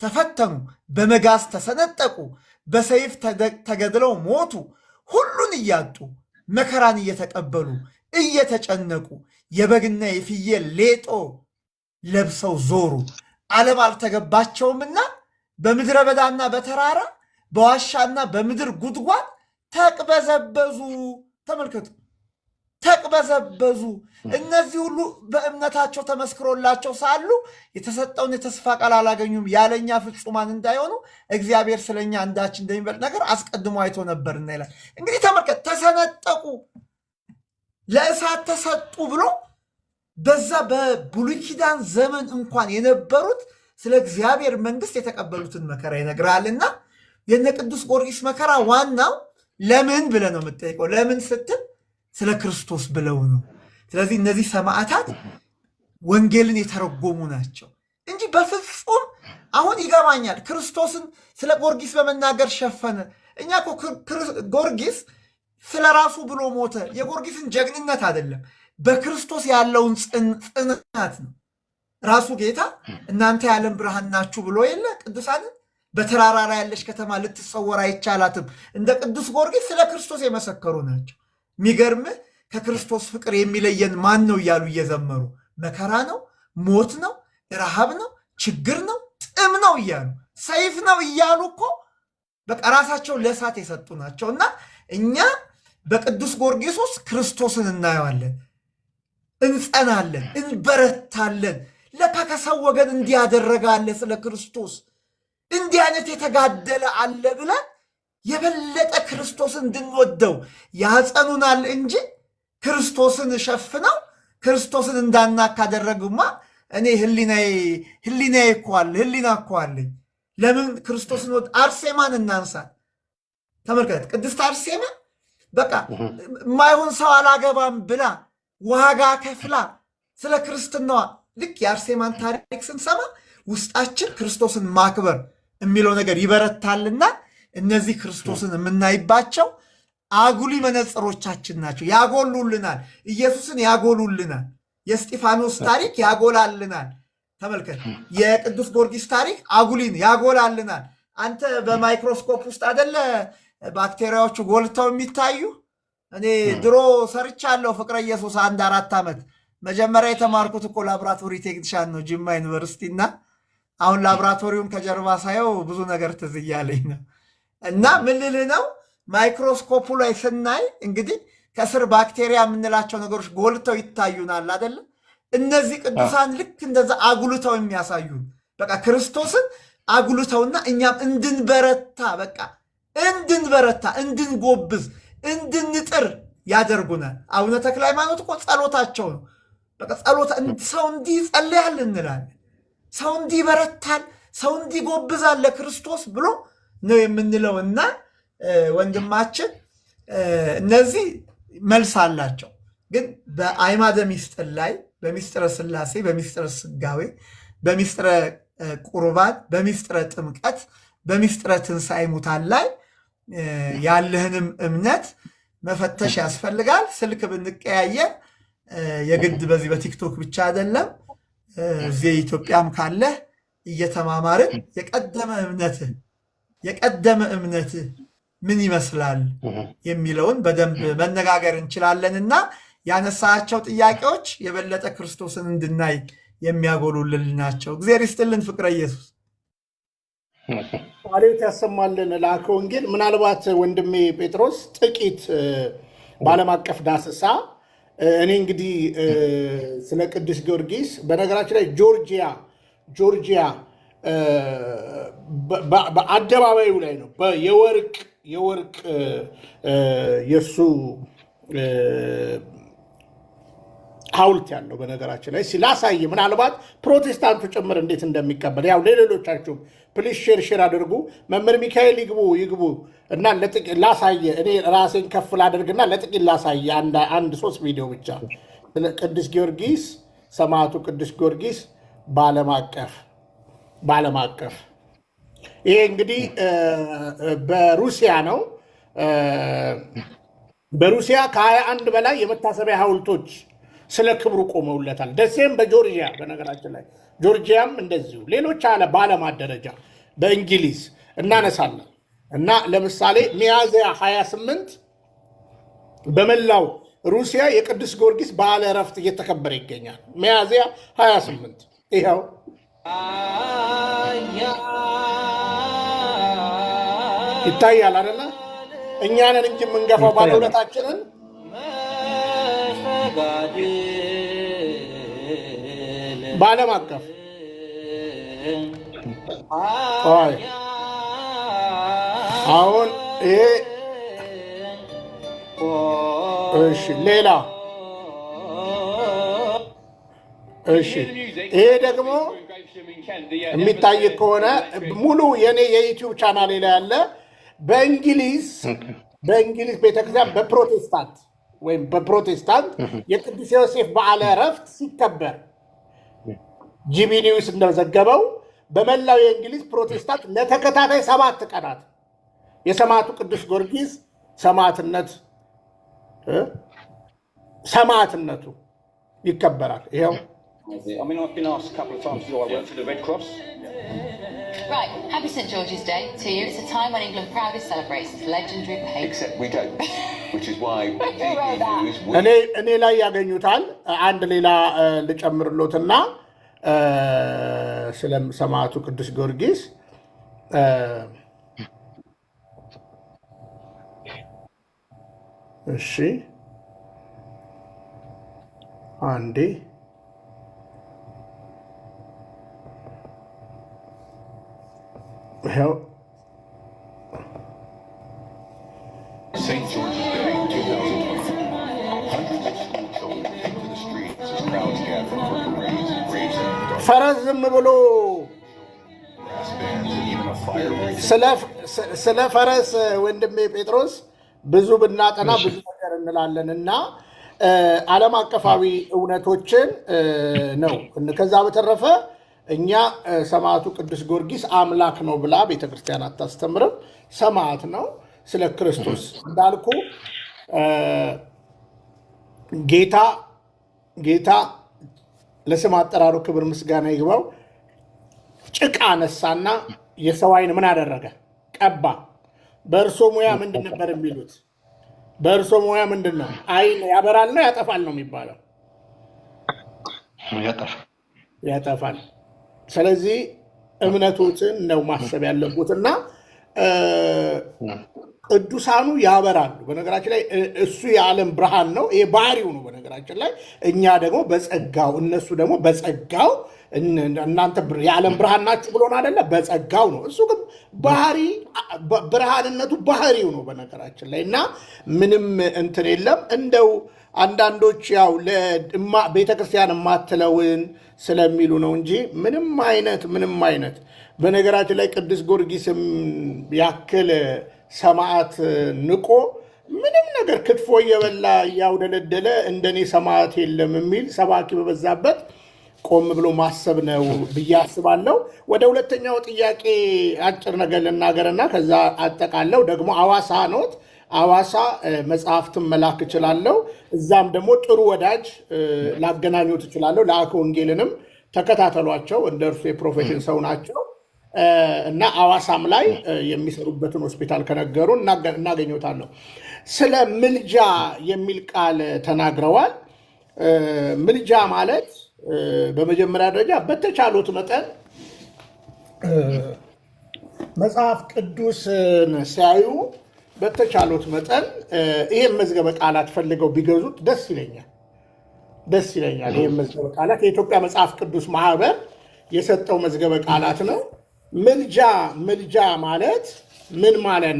ተፈተኑ፣ በመጋዝ ተሰነጠቁ፣ በሰይፍ ተገድለው ሞቱ፣ ሁሉን እያጡ መከራን እየተቀበሉ እየተጨነቁ የበግና የፍየል ሌጦ ለብሰው ዞሩ። ዓለም አልተገባቸውምና በምድረ በዳና በተራራ በዋሻና በምድር ጉድጓድ ተቅበዘበዙ። ተመልከቱ፣ ተቅበዘበዙ። እነዚህ ሁሉ በእምነታቸው ተመስክሮላቸው ሳሉ የተሰጠውን የተስፋ ቃል አላገኙም። ያለኛ ፍጹማን እንዳይሆኑ እግዚአብሔር ስለኛ አንዳች እንደሚበልጥ ነገር አስቀድሞ አይቶ ነበርና ይላል። እንግዲህ ተመልከት፣ ተሰነጠቁ፣ ለእሳት ተሰጡ ብሎ በዛ በብሉይ ኪዳን ዘመን እንኳን የነበሩት ስለ እግዚአብሔር መንግስት የተቀበሉትን መከራ ይነግራልና የነ ቅዱስ ጊዮርጊስ መከራ ዋናው ለምን ብለህ ነው የምትጠይቀው? ለምን ስትል ስለ ክርስቶስ ብለው ነው። ስለዚህ እነዚህ ሰማዕታት ወንጌልን የተረጎሙ ናቸው እንጂ በፍጹም አሁን ይገባኛል። ክርስቶስን ስለ ጊዮርጊስ በመናገር ሸፈነ። እኛ እኮ ጊዮርጊስ ስለ ራሱ ብሎ ሞተ። የጊዮርጊስን ጀግንነት አይደለም፣ በክርስቶስ ያለውን ጽናት ነው። ራሱ ጌታ እናንተ የዓለም ብርሃን ናችሁ ብሎ የለ ቅዱሳንን በተራራ ላይ ያለች ከተማ ልትሰወር አይቻላትም። እንደ ቅዱስ ጊዮርጊስ ስለ ክርስቶስ የመሰከሩ ናቸው። የሚገርምህ ከክርስቶስ ፍቅር የሚለየን ማን ነው እያሉ እየዘመሩ መከራ ነው፣ ሞት ነው፣ ረሃብ ነው፣ ችግር ነው፣ ጥም ነው እያሉ ሰይፍ ነው እያሉ እኮ በቃ ራሳቸው ለእሳት የሰጡ ናቸው። እና እኛ በቅዱስ ጊዮርጊስ ውስጥ ክርስቶስን እናየዋለን፣ እንጸናለን፣ እንበረታለን። ለካ ከሰው ወገን እንዲያደረገ አለ፣ ስለ ክርስቶስ እንዲህ አይነት የተጋደለ አለ ብለን የበለጠ ክርስቶስን እንድንወደው ያጸኑናል እንጂ ክርስቶስን ሸፍነው ክርስቶስን እንዳና ካደረጉማ እኔ ህሊና እኮ አለኝ። ለምን ክርስቶስን ወድ አርሴማን እናንሳት። ተመልከት፣ ቅድስት አርሴማ በቃ የማይሆን ሰው አላገባም ብላ ዋጋ ከፍላ ስለ ክርስትናዋ ልክ የአርሴማን ታሪክ ስንሰማ ውስጣችን ክርስቶስን ማክበር የሚለው ነገር ይበረታልና እነዚህ ክርስቶስን የምናይባቸው አጉሊ መነጽሮቻችን ናቸው። ያጎሉልናል፣ ኢየሱስን ያጎሉልናል። የእስጢፋኖስ ታሪክ ያጎላልናል። ተመልከት፣ የቅዱስ ጊዮርጊስ ታሪክ አጉሊን ያጎላልናል። አንተ በማይክሮስኮፕ ውስጥ አደለ ባክቴሪያዎቹ ጎልተው የሚታዩ። እኔ ድሮ ሰርቻለሁ ፍቅረ ኢየሱስ 1-4 ዓመት። መጀመሪያ የተማርኩት እኮ ላብራቶሪ ቴክኒሻን ነው ጅማ ዩኒቨርሲቲ እና አሁን ላብራቶሪውን ከጀርባ ሳየው ብዙ ነገር ትዝ እያለኝ ነው። እና ምን ልልህ ነው ማይክሮስኮፑ ላይ ስናይ እንግዲህ ከስር ባክቴሪያ የምንላቸው ነገሮች ጎልተው ይታዩናል አደለ? እነዚህ ቅዱሳን ልክ እንደዛ አጉልተው የሚያሳዩን በቃ ክርስቶስን አጉልተውና እኛም እንድንበረታ በቃ እንድንበረታ እንድንጎብዝ እንድንጥር ያደርጉናል። አቡነ ተክለ ሃይማኖት እኮ ጸሎታቸው ነው። በቃ ጸሎት ሰው እንዲህ ጸልያል እንላለን። ሰው እንዲህ በረታል፣ ሰው እንዲህ ጎብዛል ለክርስቶስ ብሎ ነው የምንለውና ወንድማችን እነዚህ መልስ አላቸው። ግን በአዕማደ ምስጢር ላይ በምስጢረ ሥላሴ፣ በምስጢረ ሥጋዌ፣ በምስጢረ ቁርባን፣ በምስጢረ ጥምቀት፣ በምስጢረ ትንሣኤ ሙታን ላይ ያለህንም እምነት መፈተሽ ያስፈልጋል። ስልክ ብንቀያየር የግድ በዚህ በቲክቶክ ብቻ አይደለም፣ እዚህ ኢትዮጵያም ካለህ እየተማማርን የቀደመ እምነትህ ምን ይመስላል የሚለውን በደንብ መነጋገር እንችላለንና ያነሳቸው ጥያቄዎች የበለጠ ክርስቶስን እንድናይ የሚያጎሉልን ናቸው። እግዚአብሔር ይስጥልን። ፍቅረ ኢየሱስ ቃሌት ያሰማልን። ለአከ ወንጌል ምናልባት ወንድሜ ጴጥሮስ ጥቂት በዓለም አቀፍ ዳሰሳ እኔ እንግዲህ ስለ ቅዱስ ጊዮርጊስ በነገራችን ላይ ጆርጂያ በአደባባዩ ላይ ነው የወርቅ የእሱ ሐውልት ያለው በነገራችን ላይ ሲላሳይ ምናልባት ፕሮቴስታንቱ ጭምር እንዴት እንደሚቀበል ያው ለሌሎቻችሁም ፕሊስ ሼር አድርጉ። መምህር ሚካኤል ይግቡ እና ላሳየ እኔ ራሴን ከፍ ላደርግና ለጥቂት ላሳየ አንድ 3 ቪዲዮ ብቻ ስለ ቅዱስ ጊዮርጊስ ሰማዕቱ ቅዱስ ጊዮርጊስ በዓለም አቀፍ ይሄ እንግዲህ በሩሲያ ነው። በሩሲያ ከ21 በላይ የመታሰቢያ ሐውልቶች ስለ ክብሩ ቆመውለታል። ደሴም በጆርጂያ በነገራችን ላይ ጆርጂያም እንደዚሁ ሌሎች በዓለማት ደረጃ በእንግሊዝ እናነሳለን እና ለምሳሌ ሚያዝያ 28 በመላው ሩሲያ የቅዱስ ጊዮርጊስ በዓለ ዕረፍት እየተከበረ ይገኛል። ሚያዝያ 28 ይኸው ይታያል አይደለ? እኛንን እንጂ የምንገፋው ባለውለታችንን በዓለም አቀፍ አሁን ይሄ እሺ፣ ሌላ እሺ፣ ይሄ ደግሞ የሚታይ ከሆነ ሙሉ የኔ የዩቲዩብ ቻናሌ ላይ ያለ በእንግሊዝ ቤተክርስቲያን በፕሮቴስታንት የቅዱስ ዮሴፍ በዓለ ዕረፍት ሲከበር ጂቢ ኒውስ እንደዘገበው በመላው የእንግሊዝ ፕሮቴስታንት ለተከታታይ 7 ቀናት የሰማዕቱ ቅዱስ ጊዮርጊስ ሰማዕትነቱ ይከበራል። ይኸው I've been asked a couple of times, do I work for the Red Cross? Right, happy St George's Day to you. It's a time when England proudly celebrates its legendary behaviour. Except we don't, which is why እኔ ላይ ያገኙታል። አንድ ሌላ ልጨምርሎትና ስለ ሰማዕቱ ቅዱስ ጊዮርጊስ እሺ አንዴ St George's Day 2024. Hundreds of school children take to the streets as crowds gather for parades and graves and ፈረስ ዝም ብሎ brass bands and even a fire breathing. ስለ ፈረስ ወንድሜ ጴጥሮስ ብዙ ብናጠና ብዙ ነገር እንላለን እና ዓለም አቀፋዊ እውነቶችን ነው። ከዛ በተረፈ እኛ ሰማዕቱ ቅዱስ ጊዮርጊስ አምላክ ነው ብላ ቤተክርስቲያን አታስተምርም። ሰማዕት ነው። ስለ ክርስቶስ እንዳልኩ ጌታ ለስም አጠራሩ ክብር ምስጋና ይግባው። ጭቃ ነሳና የሰው ዓይን ምን አደረገ? ቀባ። በእርሶ ሙያ ምንድን ነበር የሚሉት? በእርሶ ሙያ ምንድን ነው? ዓይን ያበራል ነው ያጠፋል ነው የሚባለው? ያጠፋል። ስለዚህ እምነቶችን ነው ማሰብ ያለቡትና ቅዱሳኑ ያበራሉ። በነገራችን ላይ እሱ የዓለም ብርሃን ነው። ይሄ ባህሪው ነው። በነገራችን ላይ እኛ ደግሞ በጸጋው እነሱ ደግሞ በጸጋው እናንተ የዓለም ብርሃን ናችሁ ብሎን አይደለ? በጸጋው ነው። እሱ ግን ብርሃንነቱ ባህሪው ነው በነገራችን ላይ እና ምንም እንትን የለም። እንደው አንዳንዶች ያው ቤተክርስቲያን የማትለውን ስለሚሉ ነው እንጂ ምንም አይነት በነገራችን ላይ ቅዱስ ጊዮርጊስም ያክል ሰማዕት ንቆ ምንም ነገር ክትፎ እየበላ እያውደለደለ እንደኔ ሰማዕት የለም የሚል ሰባኪ በበዛበት ቆም ብሎ ማሰብ ነው ብዬ አስባለሁ። ወደ ሁለተኛው ጥያቄ አጭር ነገር ልናገርና ከዛ አጠቃለው ደግሞ አዋሳ ኖት አዋሳ መጽሐፍትን መላክ እችላለሁ። እዛም ደግሞ ጥሩ ወዳጅ ላገናኙት እችላለሁ። ለአከ ወንጌልንም ተከታተሏቸው፣ እንደ እርሱ የፕሮፌሽን ሰው ናቸው እና አዋሳም ላይ የሚሰሩበትን ሆስፒታል ከነገሩ እናገኘታለሁ። ስለ ምልጃ የሚል ቃል ተናግረዋል። ምልጃ ማለት በመጀመሪያ ደረጃ በተቻሉት መጠን መጽሐፍ ቅዱስን ሲያዩ በተቻሉት መጠን ይህም መዝገበ ቃላት ፈልገው ቢገዙት ደስ ይለኛል። ይህም መዝገበ ቃላት የኢትዮጵያ መጽሐፍ ቅዱስ ማህበር የሰጠው መዝገበ ቃላት ነው። ምልጃ ማለት ምን ማለት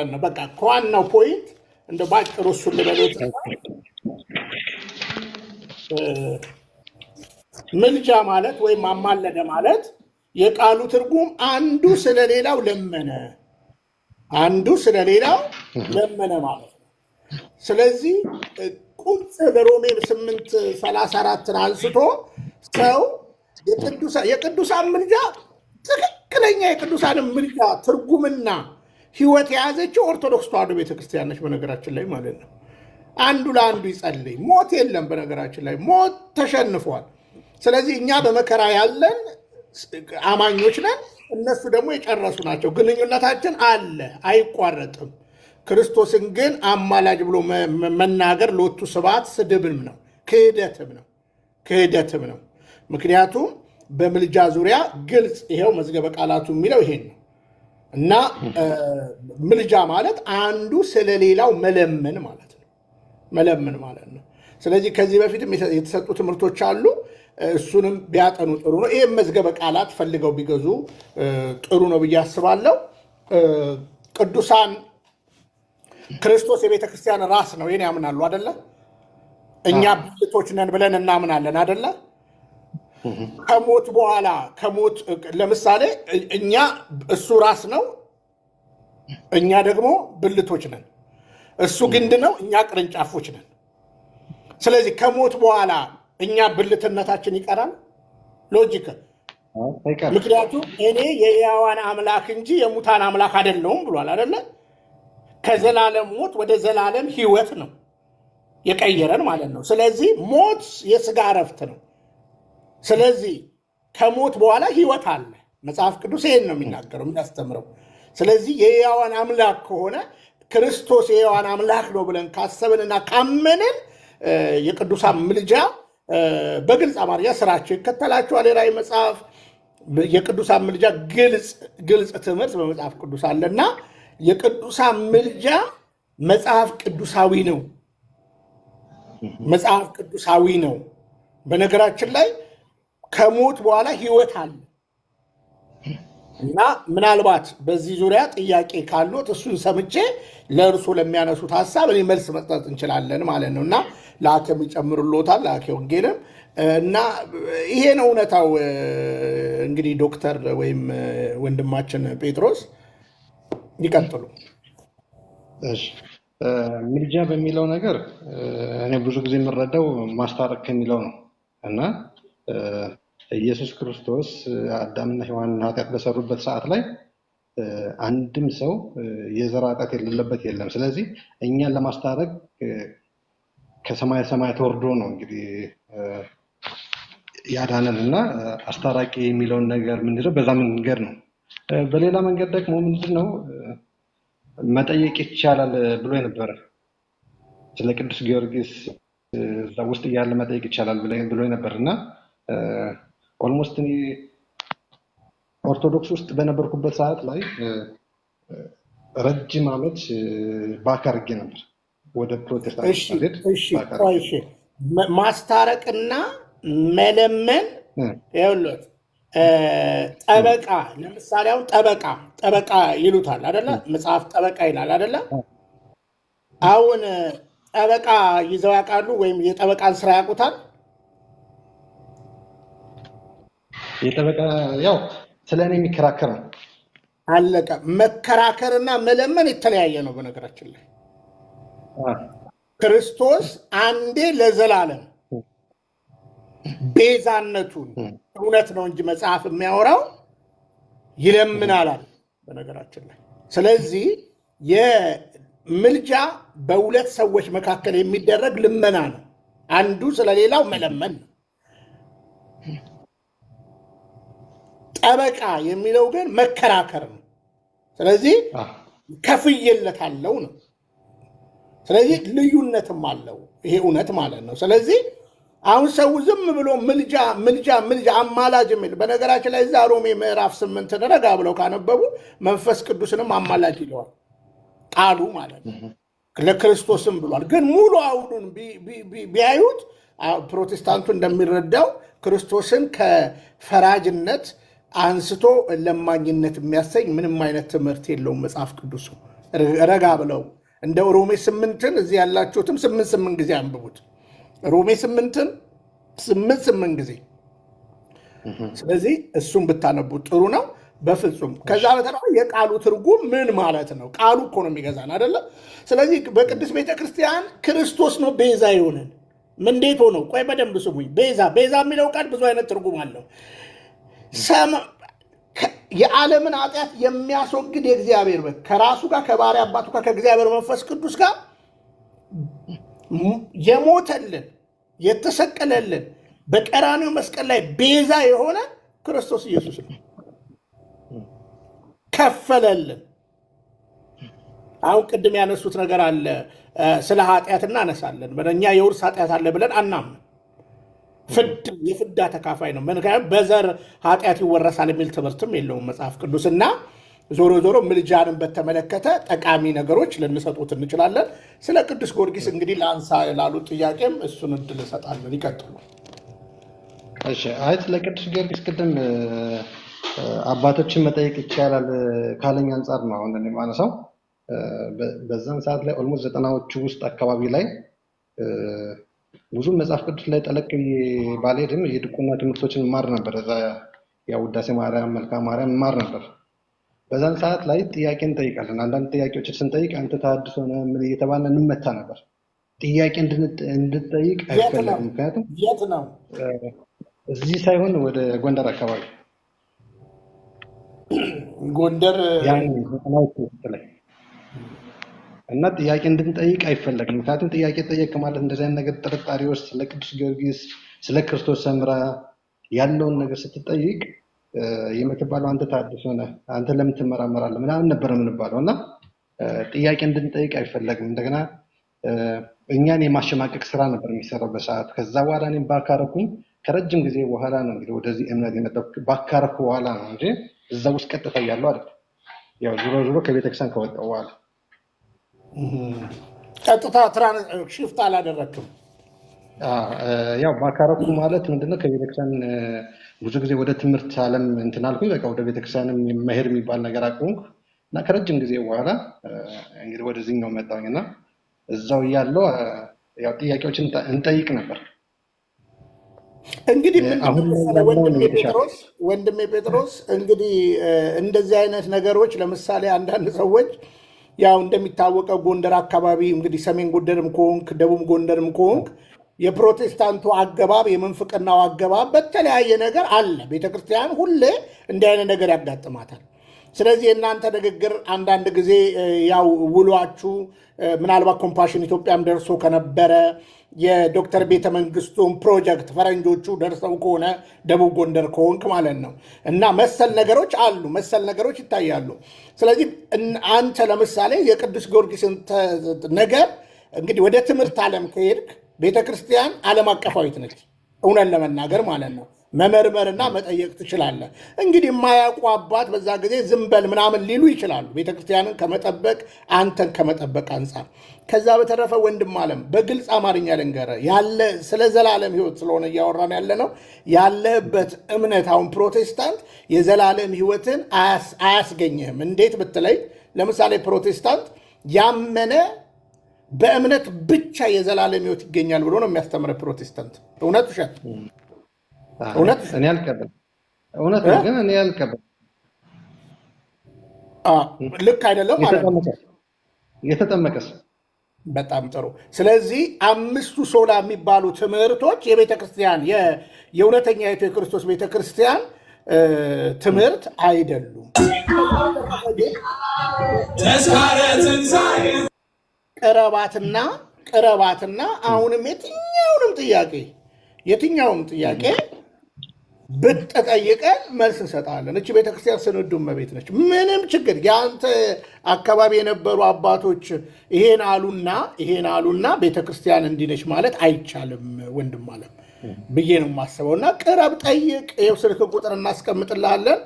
ነው? በቃ ከዋናው ፖይንት እንደ ባጭሩ እሱን ልበሉት። ምልጃ ማለት ወይም አማለደ ማለት የቃሉ ትርጉም አንዱ ስለሌላው ለመነ ማለት ነው። ስለዚህ ቁልጽ በሮሜ 8:34 አንስቶ ሰው የቅዱሳን ምልጃ ትክክለኛ የቅዱሳንን ምልጃ ትርጉምና ህይወት የያዘችው ኦርቶዶክስ ተዋሕዶ ቤተክርስቲያን ነች። በነገራችን ላይ ማለት ነው አንዱ ለአንዱ ይጸልይ። ሞት የለም። በነገራችን ላይ ሞት ተሸንፏል። ስለዚህ እኛ በመከራ ያለን አማኞች ነን፣ እነሱ ደግሞ የጨረሱ ናቸው። ግንኙነታችን አለ፣ አይቋረጥም። ክርስቶስን ግን አማላጅ ብሎ መናገር ሎቱ ስብሐት ስድብም ነው፣ ክህደትም ነው። ምክንያቱም በምልጃ ዙሪያ ግልጽ ይሄው መዝገበ ቃላቱ የሚለው ይሄን ነው እና ምልጃ ማለት አንዱ ስለሌላው መለመን ማለት ነው። ስለዚህ ከዚህ በፊትም የተሰጡ ትምህርቶች አሉ። እሱንም ቢያጠኑ ጥሩ ነው። ይህም መዝገበ ቃላት ፈልገው ቢገዙ ጥሩ ነው ብዬ አስባለሁ። ቅዱሳን ክርስቶስ የቤተ ክርስቲያን ራስ ነው ይህን ያምናሉ አደለ? እኛ ብልቶች ነን ብለን እናምናለን አደለ? ከሞት በኋላ ለምሳሌ እኛ እሱ ራስ ነው፣ እኛ ደግሞ ብልቶች ነን። እሱ ግንድ ነው፣ እኛ ቅርንጫፎች ነን። ስለዚህ ከሞት በኋላ እኛ ብልትነታችን ይቀራል። ሎጂካል። ምክንያቱም እኔ የሕያዋን አምላክ እንጂ የሙታን አምላክ አይደለሁም ብሏል አይደለ? ከዘላለም ሞት ወደ ዘላለም ሕይወት ነው የቀየረን ማለት ነው። ስለዚህ ሞት የስጋ እረፍት ነው። ስለዚህ ከሞት በኋላ ሕይወት አለ። መጽሐፍ ቅዱስ ይሄን ነው የሚናገረው የሚያስተምረው። ስለዚህ የሕያዋን አምላክ ከሆነ ክርስቶስ የሕያዋን አምላክ ነው ብለን ካሰብንና ካመንን የቅዱሳን ምልጃ በግልጽ አማርኛ ስራቸው ይከተላቸዋል። የራእይ መጽሐፍ የቅዱሳን ምልጃ ግልጽ ትምህርት በመጽሐፍ ቅዱስ አለና የቅዱሳን ምልጃ መጽሐፍ ቅዱሳዊ ነው። በነገራችን ላይ ከሞት በኋላ ሕይወት አለ እና ምናልባት በዚህ ዙሪያ ጥያቄ ካሉት እሱን ሰምቼ ለእርሱ ለሚያነሱት ሀሳብ እኔ መልስ መስጠት እንችላለን ማለት ነው እና ለአከም ይጨምሩሎታል ለአከ ወንጌልም እና ይሄ ነው እውነታው። እንግዲህ ዶክተር ወይም ወንድማችን ጴጥሮስ ይቀጥሉ። ምልጃ በሚለው ነገር እኔ ብዙ ጊዜ የምረዳው ማስታረቅ ከሚለው ነው እና ኢየሱስ ክርስቶስ አዳምና ሔዋን ኃጢአት በሰሩበት ሰዓት ላይ አንድም ሰው የዘር ኃጢአት የሌለበት የለም። ስለዚህ እኛን ለማስታረቅ ከሰማይ ሰማይ ተወርዶ ነው እንግዲህ ያዳነን እና አስታራቂ የሚለውን ነገር ምንድነው በዛ መንገድ ነው። በሌላ መንገድ ደግሞ ምንድነው መጠየቅ ይቻላል ብሎ የነበረ ስለ ቅዱስ ጊዮርጊስ እዛ ውስጥ እያለ መጠየቅ ይቻላል ብሎ ነበር እና ኦልሞስት ኦርቶዶክስ ውስጥ በነበርኩበት ሰዓት ላይ ረጅም ዓመት ባክ አድርጌ ነበር ወደ ፕሮቴስታንት እሺ ሳልሄድ እሺ ባክ ቆይ አድርጌ እሺ ማስታረቅና መለመን ይኸውልህ ጠበቃ ለምሳሌ አሁን ጠበቃ ይሉታል አይደለ? መጽሐፍ ጠበቃ ይላል አይደለ? አሁን ጠበቃ ይዘው ያውቃሉ ወይም የጠበቃን ስራ ያውቁታል? የጠበቃ ያው ስለ እኔ የሚከራከር ነው። አለቀ። መከራከርና መለመን የተለያየ ነው። በነገራችን ላይ ክርስቶስ አንዴ ለዘላለም ቤዛነቱን እውነት ነው እንጂ መጽሐፍ የሚያወራው ይለምናል አለ በነገራችን ላይ። ስለዚህ የምልጃ በሁለት ሰዎች መካከል የሚደረግ ልመና ነው። አንዱ ስለሌላው መለመን ነው። ጠበቃ የሚለው ግን መከራከር ነው። ስለዚህ ከፍዬለታለሁ ነው። ስለዚህ ልዩነትም አለው ይሄ እውነት ማለት ነው። ስለዚህ አሁን ሰው ዝም ብሎ ምልጃ አማላጅ የሚል በነገራችን ላይ እዛ ሮሜ ምዕራፍ 8 ረጋ ብለው ካነበቡ መንፈስ ቅዱስንም አማላጅ ይለዋል ቃሉ ማለት ነው። ለክርስቶስም ብሏል። ግን ሙሉ አውዱን ቢያዩት ፕሮቴስታንቱ እንደሚረዳው ክርስቶስን ከፈራጅነት አንስቶ ለማኝነት የሚያሰኝ ምንም አይነት ትምህርት የለውም መጽሐፍ ቅዱሱ። ረጋ ብለው እንደ ሮሜ 8ን እዚህ ያላችሁትም 8 ጊዜ አንብቡት። ሮሜ 8 ጊዜ። ስለዚህ እሱም ብታነቡት ጥሩ ነው በፍጹም። ከዛ በተረፈ የቃሉ ትርጉም ምን ማለት ነው? ቃሉ እኮ ነው የሚገዛን አይደለም። ስለዚህ በቅዱስ ቤተክርስቲያን ክርስቶስ ነው ቤዛ የሆነን። እንዴት ሆነው? ቆይ በደንብ ስሙኝ። ቤዛ የሚለው ቃል ብዙ አይነት ትርጉም አለው። የዓለምን ኃጢአት የሚያስወግድ የእግዚአብሔር በግ ከራሱ ጋር ከባሕርይ አባቱ ጋር ከእግዚአብሔር መንፈስ ቅዱስ ጋር የሞተልን የተሰቀለልን በቀራንዮ መስቀል ላይ ቤዛ የሆነ ክርስቶስ ኢየሱስ ነው። ከፈለልን። አሁን ቅድም ያነሱት ነገር አለ፣ ስለ ኃጢአት እናነሳለን። በእኛ የውርስ ኃጢአት አለ ብለን አናምን። የፍዳ ተካፋይ ነው። ምክንያቱም በዘር ኃጢአት ይወረሳል የሚል ትምህርትም የለውም መጽሐፍ ቅዱስ። እና ዞሮ ምልጃንን በተመለከተ ጠቃሚ ነገሮች ልንሰጡት እንችላለን። ስለ ቅዱስ ጊዮርጊስ እንግዲህ ለአንሳ ላሉት ጥያቄም እሱን እድል እሰጣለን። ይቀጥሉ። እሺ፣ አይ ስለ ቅዱስ ጊዮርጊስ ቅድም አባቶችን መጠየቅ ይቻላል ካለኝ አንጻር ነው አሁን የማነሳው። በዛን ሰዓት ላይ ኦልሞስት 90ዎቹ ውስጥ አካባቢ ላይ ብዙ መጽሐፍ ቅዱስ ላይ ጠለቅ ባልሄድም የድቁና ትምህርቶችን ማር ነበር። እዛ ያው ውዳሴ ማርያም፣ መልክአ ማርያም ማር ነበር። በዛን ሰዓት ላይ ጥያቄ እንጠይቃለን። አንዳንድ ጥያቄዎችን ስንጠይቅ አንተ ተሐድሶ ነህ ምን እየተባለ እንመታ ነበር። ጥያቄ እንድንጠይቅ አይፈለግም። ምክንያቱም የት ነው? እዚህ ሳይሆን ወደ ጎንደር አካባቢ ጎንደር ላይ እና ጥያቄ እንድንጠይቅ አይፈለግም። ምክንያቱም ጥያቄ ጠየቅ ማለት እንደዚህ አይነት ነገር ጥርጣሬ ውስጥ ስለ ቅዱስ ጊዮርጊስ ስለ ክርስቶስ ሰምራ ያለውን ነገር ስትጠይቅ የምትባለው አንተ ተሐድሶ ነህ፣ አንተ ለምን ትመራመራለህ ምናምን ነበር የምንባለው። እና ጥያቄ እንድንጠይቅ አይፈለግም። እንደገና እኛን የማሸማቀቅ ስራ ነበር የሚሰራው በሰዓት። ከዛ በኋላ እኔም ባካረኩኝ ከረጅም ጊዜ በኋላ ነው እንግዲህ ወደዚህ እምነት የመጣው። ባካረኩ በኋላ ነው እንጂ እዛ ውስጥ ቀጥታ እያለሁ አይደል። ያው ዞሮ ከቤተክርስቲያን ከወጣሁ በኋላ ቀጥታ ሽፍት አላደረግክም። ያው ባካረኩ ማለት ምንድነው ከቤተክርስቲያን ብዙ ጊዜ ወደ ትምህርት ዓለም እንትን አልኩኝ። በቃ ወደ ቤተክርስቲያንም መሄድ የሚባል ነገር አቆምኩ እና ከረጅም ጊዜ በኋላ እንግዲህ ወደዚህኛው መጣሁኝ እና እዛው እያለሁ ያው ጥያቄዎችን እንጠይቅ ነበር። እንግዲህ ወንድሜ ጴጥሮስ እንግዲህ እንደዚህ አይነት ነገሮች ለምሳሌ አንዳንድ ሰዎች ያው እንደሚታወቀው ጎንደር አካባቢ እንግዲህ ሰሜን ጎንደርም ከሆንክ ደቡብ ጎንደርም ከሆንክ የፕሮቴስታንቱ አገባብ የምንፍቅናው አገባብ በተለያየ ነገር አለ። ቤተክርስቲያን ሁሌ እንዲህ አይነት ነገር ያጋጥማታል። ስለዚህ የእናንተ ንግግር አንዳንድ ጊዜ ያው ውሏችሁ ምናልባት ኮምፓሽን ኢትዮጵያም ደርሶ ከነበረ የዶክተር ቤተ መንግስቱን ፕሮጀክት ፈረንጆቹ ደርሰው ከሆነ ደቡብ ጎንደር ከሆንክ ማለት ነው እና መሰል ነገሮች አሉ፣ መሰል ነገሮች ይታያሉ። ስለዚህ አንተ ለምሳሌ የቅዱስ ጊዮርጊስን ነገር እንግዲህ ወደ ትምህርት ዓለም ከሄድክ ቤተክርስቲያን ዓለም አቀፋዊት ነች፣ እውነት ለመናገር ማለት ነው። መመርመርና መጠየቅ ትችላለህ። እንግዲህ የማያውቁ አባት በዛ ጊዜ ዝም በል ምናምን ሊሉ ይችላሉ፣ ቤተክርስቲያንን ከመጠበቅ አንተን ከመጠበቅ አንጻር። ከዛ በተረፈ ወንድም አለም በግልጽ አማርኛ ልንገርህ፣ ያለ ስለ ዘላለም ህይወት ስለሆነ እያወራን ያለ ነው። ያለህበት እምነት አሁን ፕሮቴስታንት የዘላለም ህይወትን አያስገኝህም። እንዴት ብትለይ፣ ለምሳሌ ፕሮቴስታንት ያመነ በእምነት ብቻ የዘላለም ህይወት ይገኛል ብሎ ነው የሚያስተምረ ፕሮቴስታንት። እውነት ውሸት? እውነት እኔ አልቀበል እውነት ነው፣ ግን እኔ አልቀበል። ልክ አይደለም ማለት ነው። የተጠመቀስ በጣም ጥሩ። ስለዚህ አምስቱ ሶላ የሚባሉ ትምህርቶች የቤተ ክርስቲያን የእውነተኛ የክርስቶስ ቤተ ክርስቲያን ትምህርት አይደሉም። ቅረባትና አሁንም የትኛውንም ጥያቄ ብትጠይቀን መልስ እንሰጣለን። እቺ ቤተክርስቲያን ስንዱ እመቤት ነች። ምንም ችግር የአንተ አካባቢ የነበሩ አባቶች ይሄን አሉና ቤተክርስቲያን እንዲነች ማለት አይቻልም ወንድም አለም ብዬ ነው የማስበው። እና ቅረብ፣ ጠይቅ። ይኸው ስልክ ቁጥር እናስቀምጥልሃለን።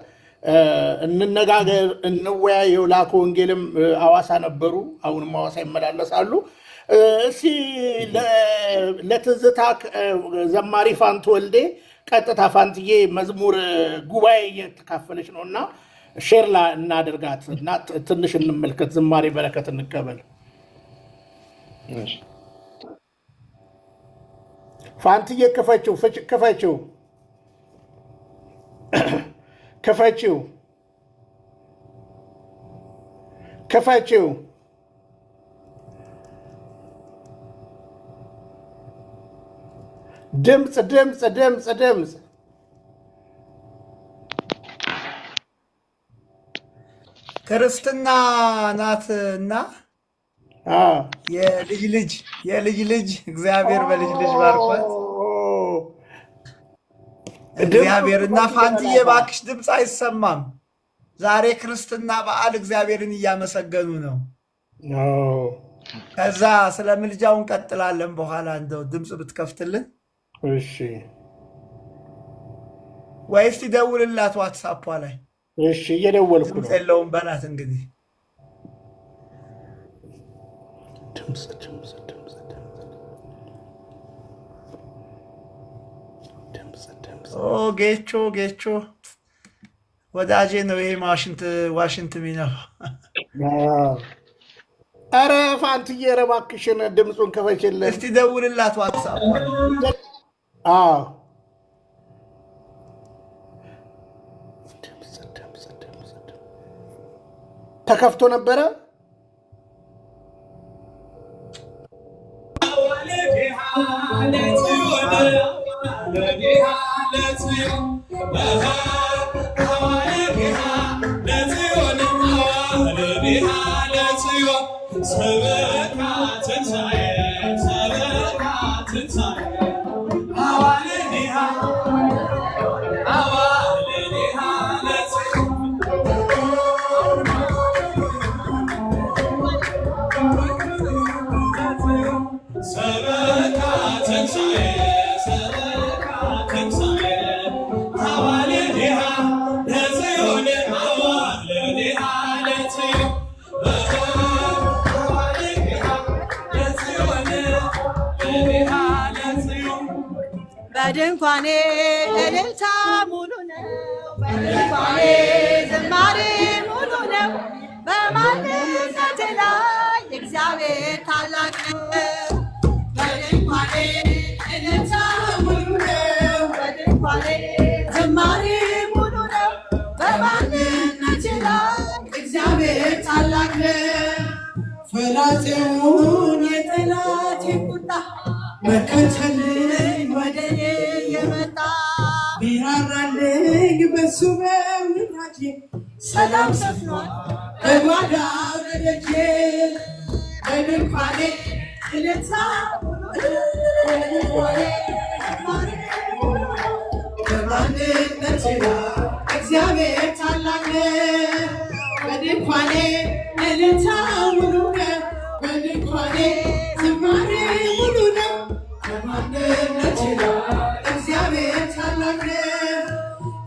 እንነጋገር፣ እንወያየው። ላከ ወንጌልም ሐዋሳ ነበሩ፣ አሁንም ሐዋሳ ይመላለሳሉ። እስኪ ለትዝታ ዘማሪ ፋንቱ ወልዴ ቀጥታ ፋንትዬ መዝሙር ጉባኤ እየተካፈለች ነው እና ሼር እናደርጋት እና ትንሽ እንመልከት፣ ዝማሬ በረከት እንቀበል። ፋንትዬ ክፈችው። ድምፅ ክርስትና ናትና የልጅ ልጅ እግዚአብሔር በልጅ ልጅ ባርኳት እግዚአብሔር። እና ፋንትዬ እባክሽ ድምፅ አይሰማም። ዛሬ ክርስትና በዓል እግዚአብሔርን እያመሰገኑ ነው። ከዛ ስለ ምልጃው እንቀጥላለን በኋላ። እንደው ድምፅ ብትከፍትልን። እሺ፣ ወይስ ደውልላት ዋትስአፕ ላይ። እሺ፣ እየደወልኩ ነው። የለውም በላት እንግዲህ። ጌቾ ወዳጄ ነው ይሄ ዋሽንት ሚነው። ኧረ ፋንትዬ ኧረ እባክሽን ድምፁን ከፈችልን። እስቲ ደውልላት ዋትስአፕ። ተከፍቶ ነበረ። በድንኳኔ እልልታ ሙሉ ነው፣ በድንኳኔ ዝማሬ ሙሉ ነው። በማንነቴ ላይ እግዚአብሔር ታላቅ ነው። በድንኳኔ እልልታ ሙሉ ነው፣ በድንኳኔ ዝማሬ ሙሉ ነው። በማንነቴ ላይ እግዚአብሔር ታላቅ ነው። ፍላጼውን የጠላቴን ቁጣ መከተልኝ ወደ እኔ የመጣ ቢራራልኝ በሱ በምሕረቱ ሰላም ሰፍኗል በጓዳው ደጄ። በድንኳኔ እልልታ በማንነቴ እግዚአብሔር ታላቅ ነው። በድንኳኔ እልልታ ሙሉ ነው፣ በድንኳኔ ዝማሬ ሙሉ ነው። በማንነቴ እግዚአብሔር ታላቅ ነው።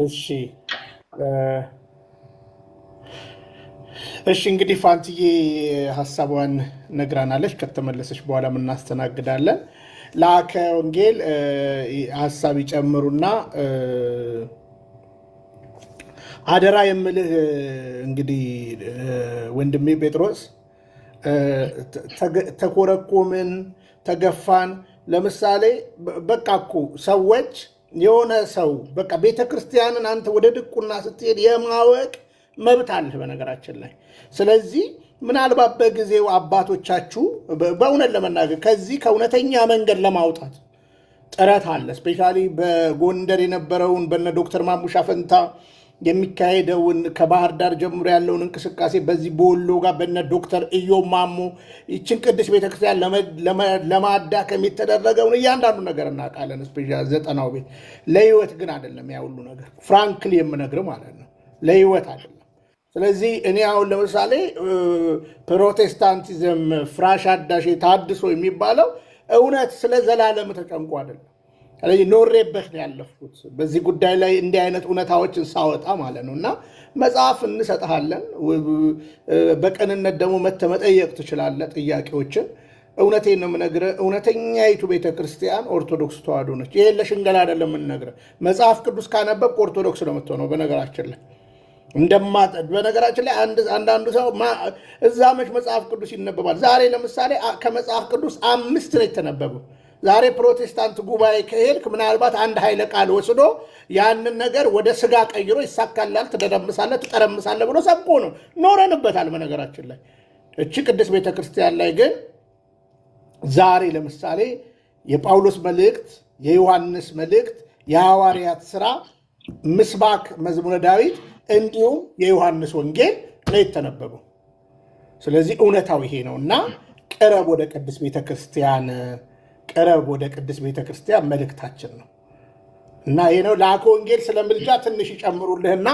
እሺ እሺ እንግዲህ ፋንትዬ ሀሳቧን ነግራናለች። ከተመለሰች በኋላ እናስተናግዳለን። ለአከ ወንጌል ሀሳብ ይጨምሩና አደራ የምልህ እንግዲህ ወንድሜ ጴጥሮስ ተኮረኮምን፣ ተገፋን። ለምሳሌ በቃ እኮ ሰዎች የሆነ ሰው በቃ ቤተክርስቲያንን አንተ ወደ ድቁና ስትሄድ የማወቅ መብት አለህ በነገራችን ላይ። ስለዚህ ምናልባት በጊዜው አባቶቻችሁ በእውነት ለመናገር ከዚህ ከእውነተኛ መንገድ ለማውጣት ጥረት አለ። ስፔሻሊ በጎንደር የነበረውን በነ ዶክተር ማሙሻ ፈንታ የሚካሄደውን ከባህር ዳር ጀምሮ ያለውን እንቅስቃሴ በዚህ በወሎ ጋር በነ ዶክተር ኢዮብ ማሞ ይችን ቅድስት ቤተክርስቲያን ለማዳከም የተደረገውን እያንዳንዱ ነገር እናውቃለን። ስፔሻሊ 90ው ቤት ለህይወት ግን አይደለም። ያ ሁሉ ነገር ፍራንክሊ የምነግር ማለት ነው፣ ለህይወት አይደለም። ስለዚህ እኔ አሁን ለምሳሌ ፕሮቴስታንቲዝም ፍራሽ አዳሽ ታድሶ የሚባለው እውነት ስለ ዘላለም ተጨንቆ አይደለም። ስለዚህ ኖሬበት ነው ያለፍኩት በዚህ ጉዳይ ላይ እንዲህ አይነት እውነታዎችን ሳወጣ ማለት ነው። እና መጽሐፍ እንሰጥሃለን፣ በቅንነት ደግሞ መጠየቅ ትችላለህ ጥያቄዎችን። እውነቴን ነው የምነግርህ። እውነተኛይቱ ቤተክርስቲያን ኦርቶዶክስ ተዋሕዶ ነች። ይሄ ለሽንገላ አይደለም የምንነግርህ። መጽሐፍ ቅዱስ ካነበብክ ኦርቶዶክስ ነው የምትሆነው። በነገራችን ላይ በነገራችን ላይ አንዳንዱ ሰው እዛ መች መጽሐፍ ቅዱስ ይነበባል? ዛሬ ለምሳሌ ከመጽሐፍ ቅዱስ 5 ነው የተነበበው። ዛሬ ፕሮቴስታንት ጉባኤ ከሄድክ ምናልባት አንድ ኃይለ ቃል ወስዶ ያንን ነገር ወደ ስጋ ቀይሮ ይሳካላል፣ ትደረምሳለህ፣ ትጠረምሳለህ ብሎ ሰብኮ ነው ኖረንበታል። በነገራችን ላይ እቺ ቅድስት ቤተክርስቲያን ላይ ግን ዛሬ ለምሳሌ የጳውሎስ መልእክት፣ የዮሐንስ መልእክት፣ የሐዋርያት ሥራ፣ ምስባክ፣ መዝሙረ ዳዊት እንዲሁም የዮሐንስ ወንጌል ነው የተነበበው። ስለዚህ እውነታው ይሄ ነው እና ቅረብ ወደ ቅድስት ቤተክርስቲያን ቅረብ ወደ ቅድስት ቤተክርስቲያን መልእክታችን ነው እና ይህ ነው። ለአከ ወንጌል ስለ ምልጃ ትንሽ ይጨምሩልህና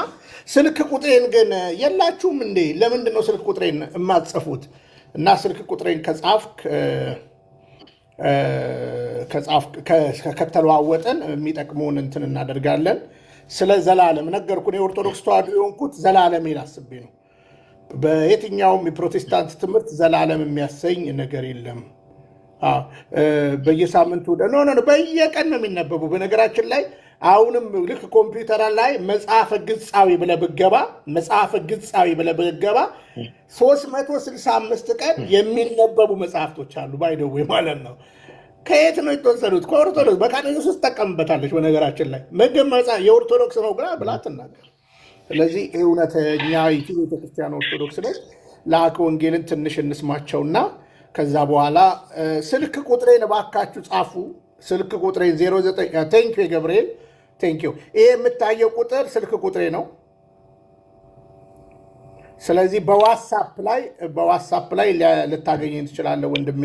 ስልክ ቁጥሬን ግን የላችሁም እንዴ? ለምንድን ነው ስልክ ቁጥሬን የማትጽፉት? እና ስልክ ቁጥሬን ከተለዋወጥን የሚጠቅመውን እንትን እናደርጋለን። ስለ ዘላለም ነገርኩን። የኦርቶዶክስ ተዋሕዶ የሆንኩት ዘላለሜን አስቤ ነው። በየትኛውም የፕሮቴስታንት ትምህርት ዘላለም የሚያሰኝ ነገር የለም። በየሳምንቱ በየቀን ነው የሚነበቡ። በነገራችን ላይ አሁንም ልክ ኮምፒውተር ላይ መጽሐፈ ግጻዊ ብለህ ብትገባ 365 ቀን የሚነበቡ መጽሐፍቶች አሉ። ባይደዌ ማለት ነው። ከየት ነው የተወሰዱት? ከኦርቶዶክስ። መካኒክስ ውስጥ ትጠቀምበታለች። በነገራችን ላይ ምግብ የኦርቶዶክስ ነው ብላ ትናገር። ስለዚህ እውነተኛ ቤተክርስቲያን ኦርቶዶክስ ነች። ለአከ ወንጌልን ትንሽ እንስማቸውና ከዛ በኋላ ስልክ ቁጥሬን እባካችሁ ጻፉ። ስልክ ቁጥሬን 09 ቴንኪው የገብርኤል ቴንኪው። ይሄ የምታየው ቁጥር ስልክ ቁጥሬ ነው። ስለዚህ በዋትሳፕ ላይ ልታገኘኝ ትችላለህ ወንድሜ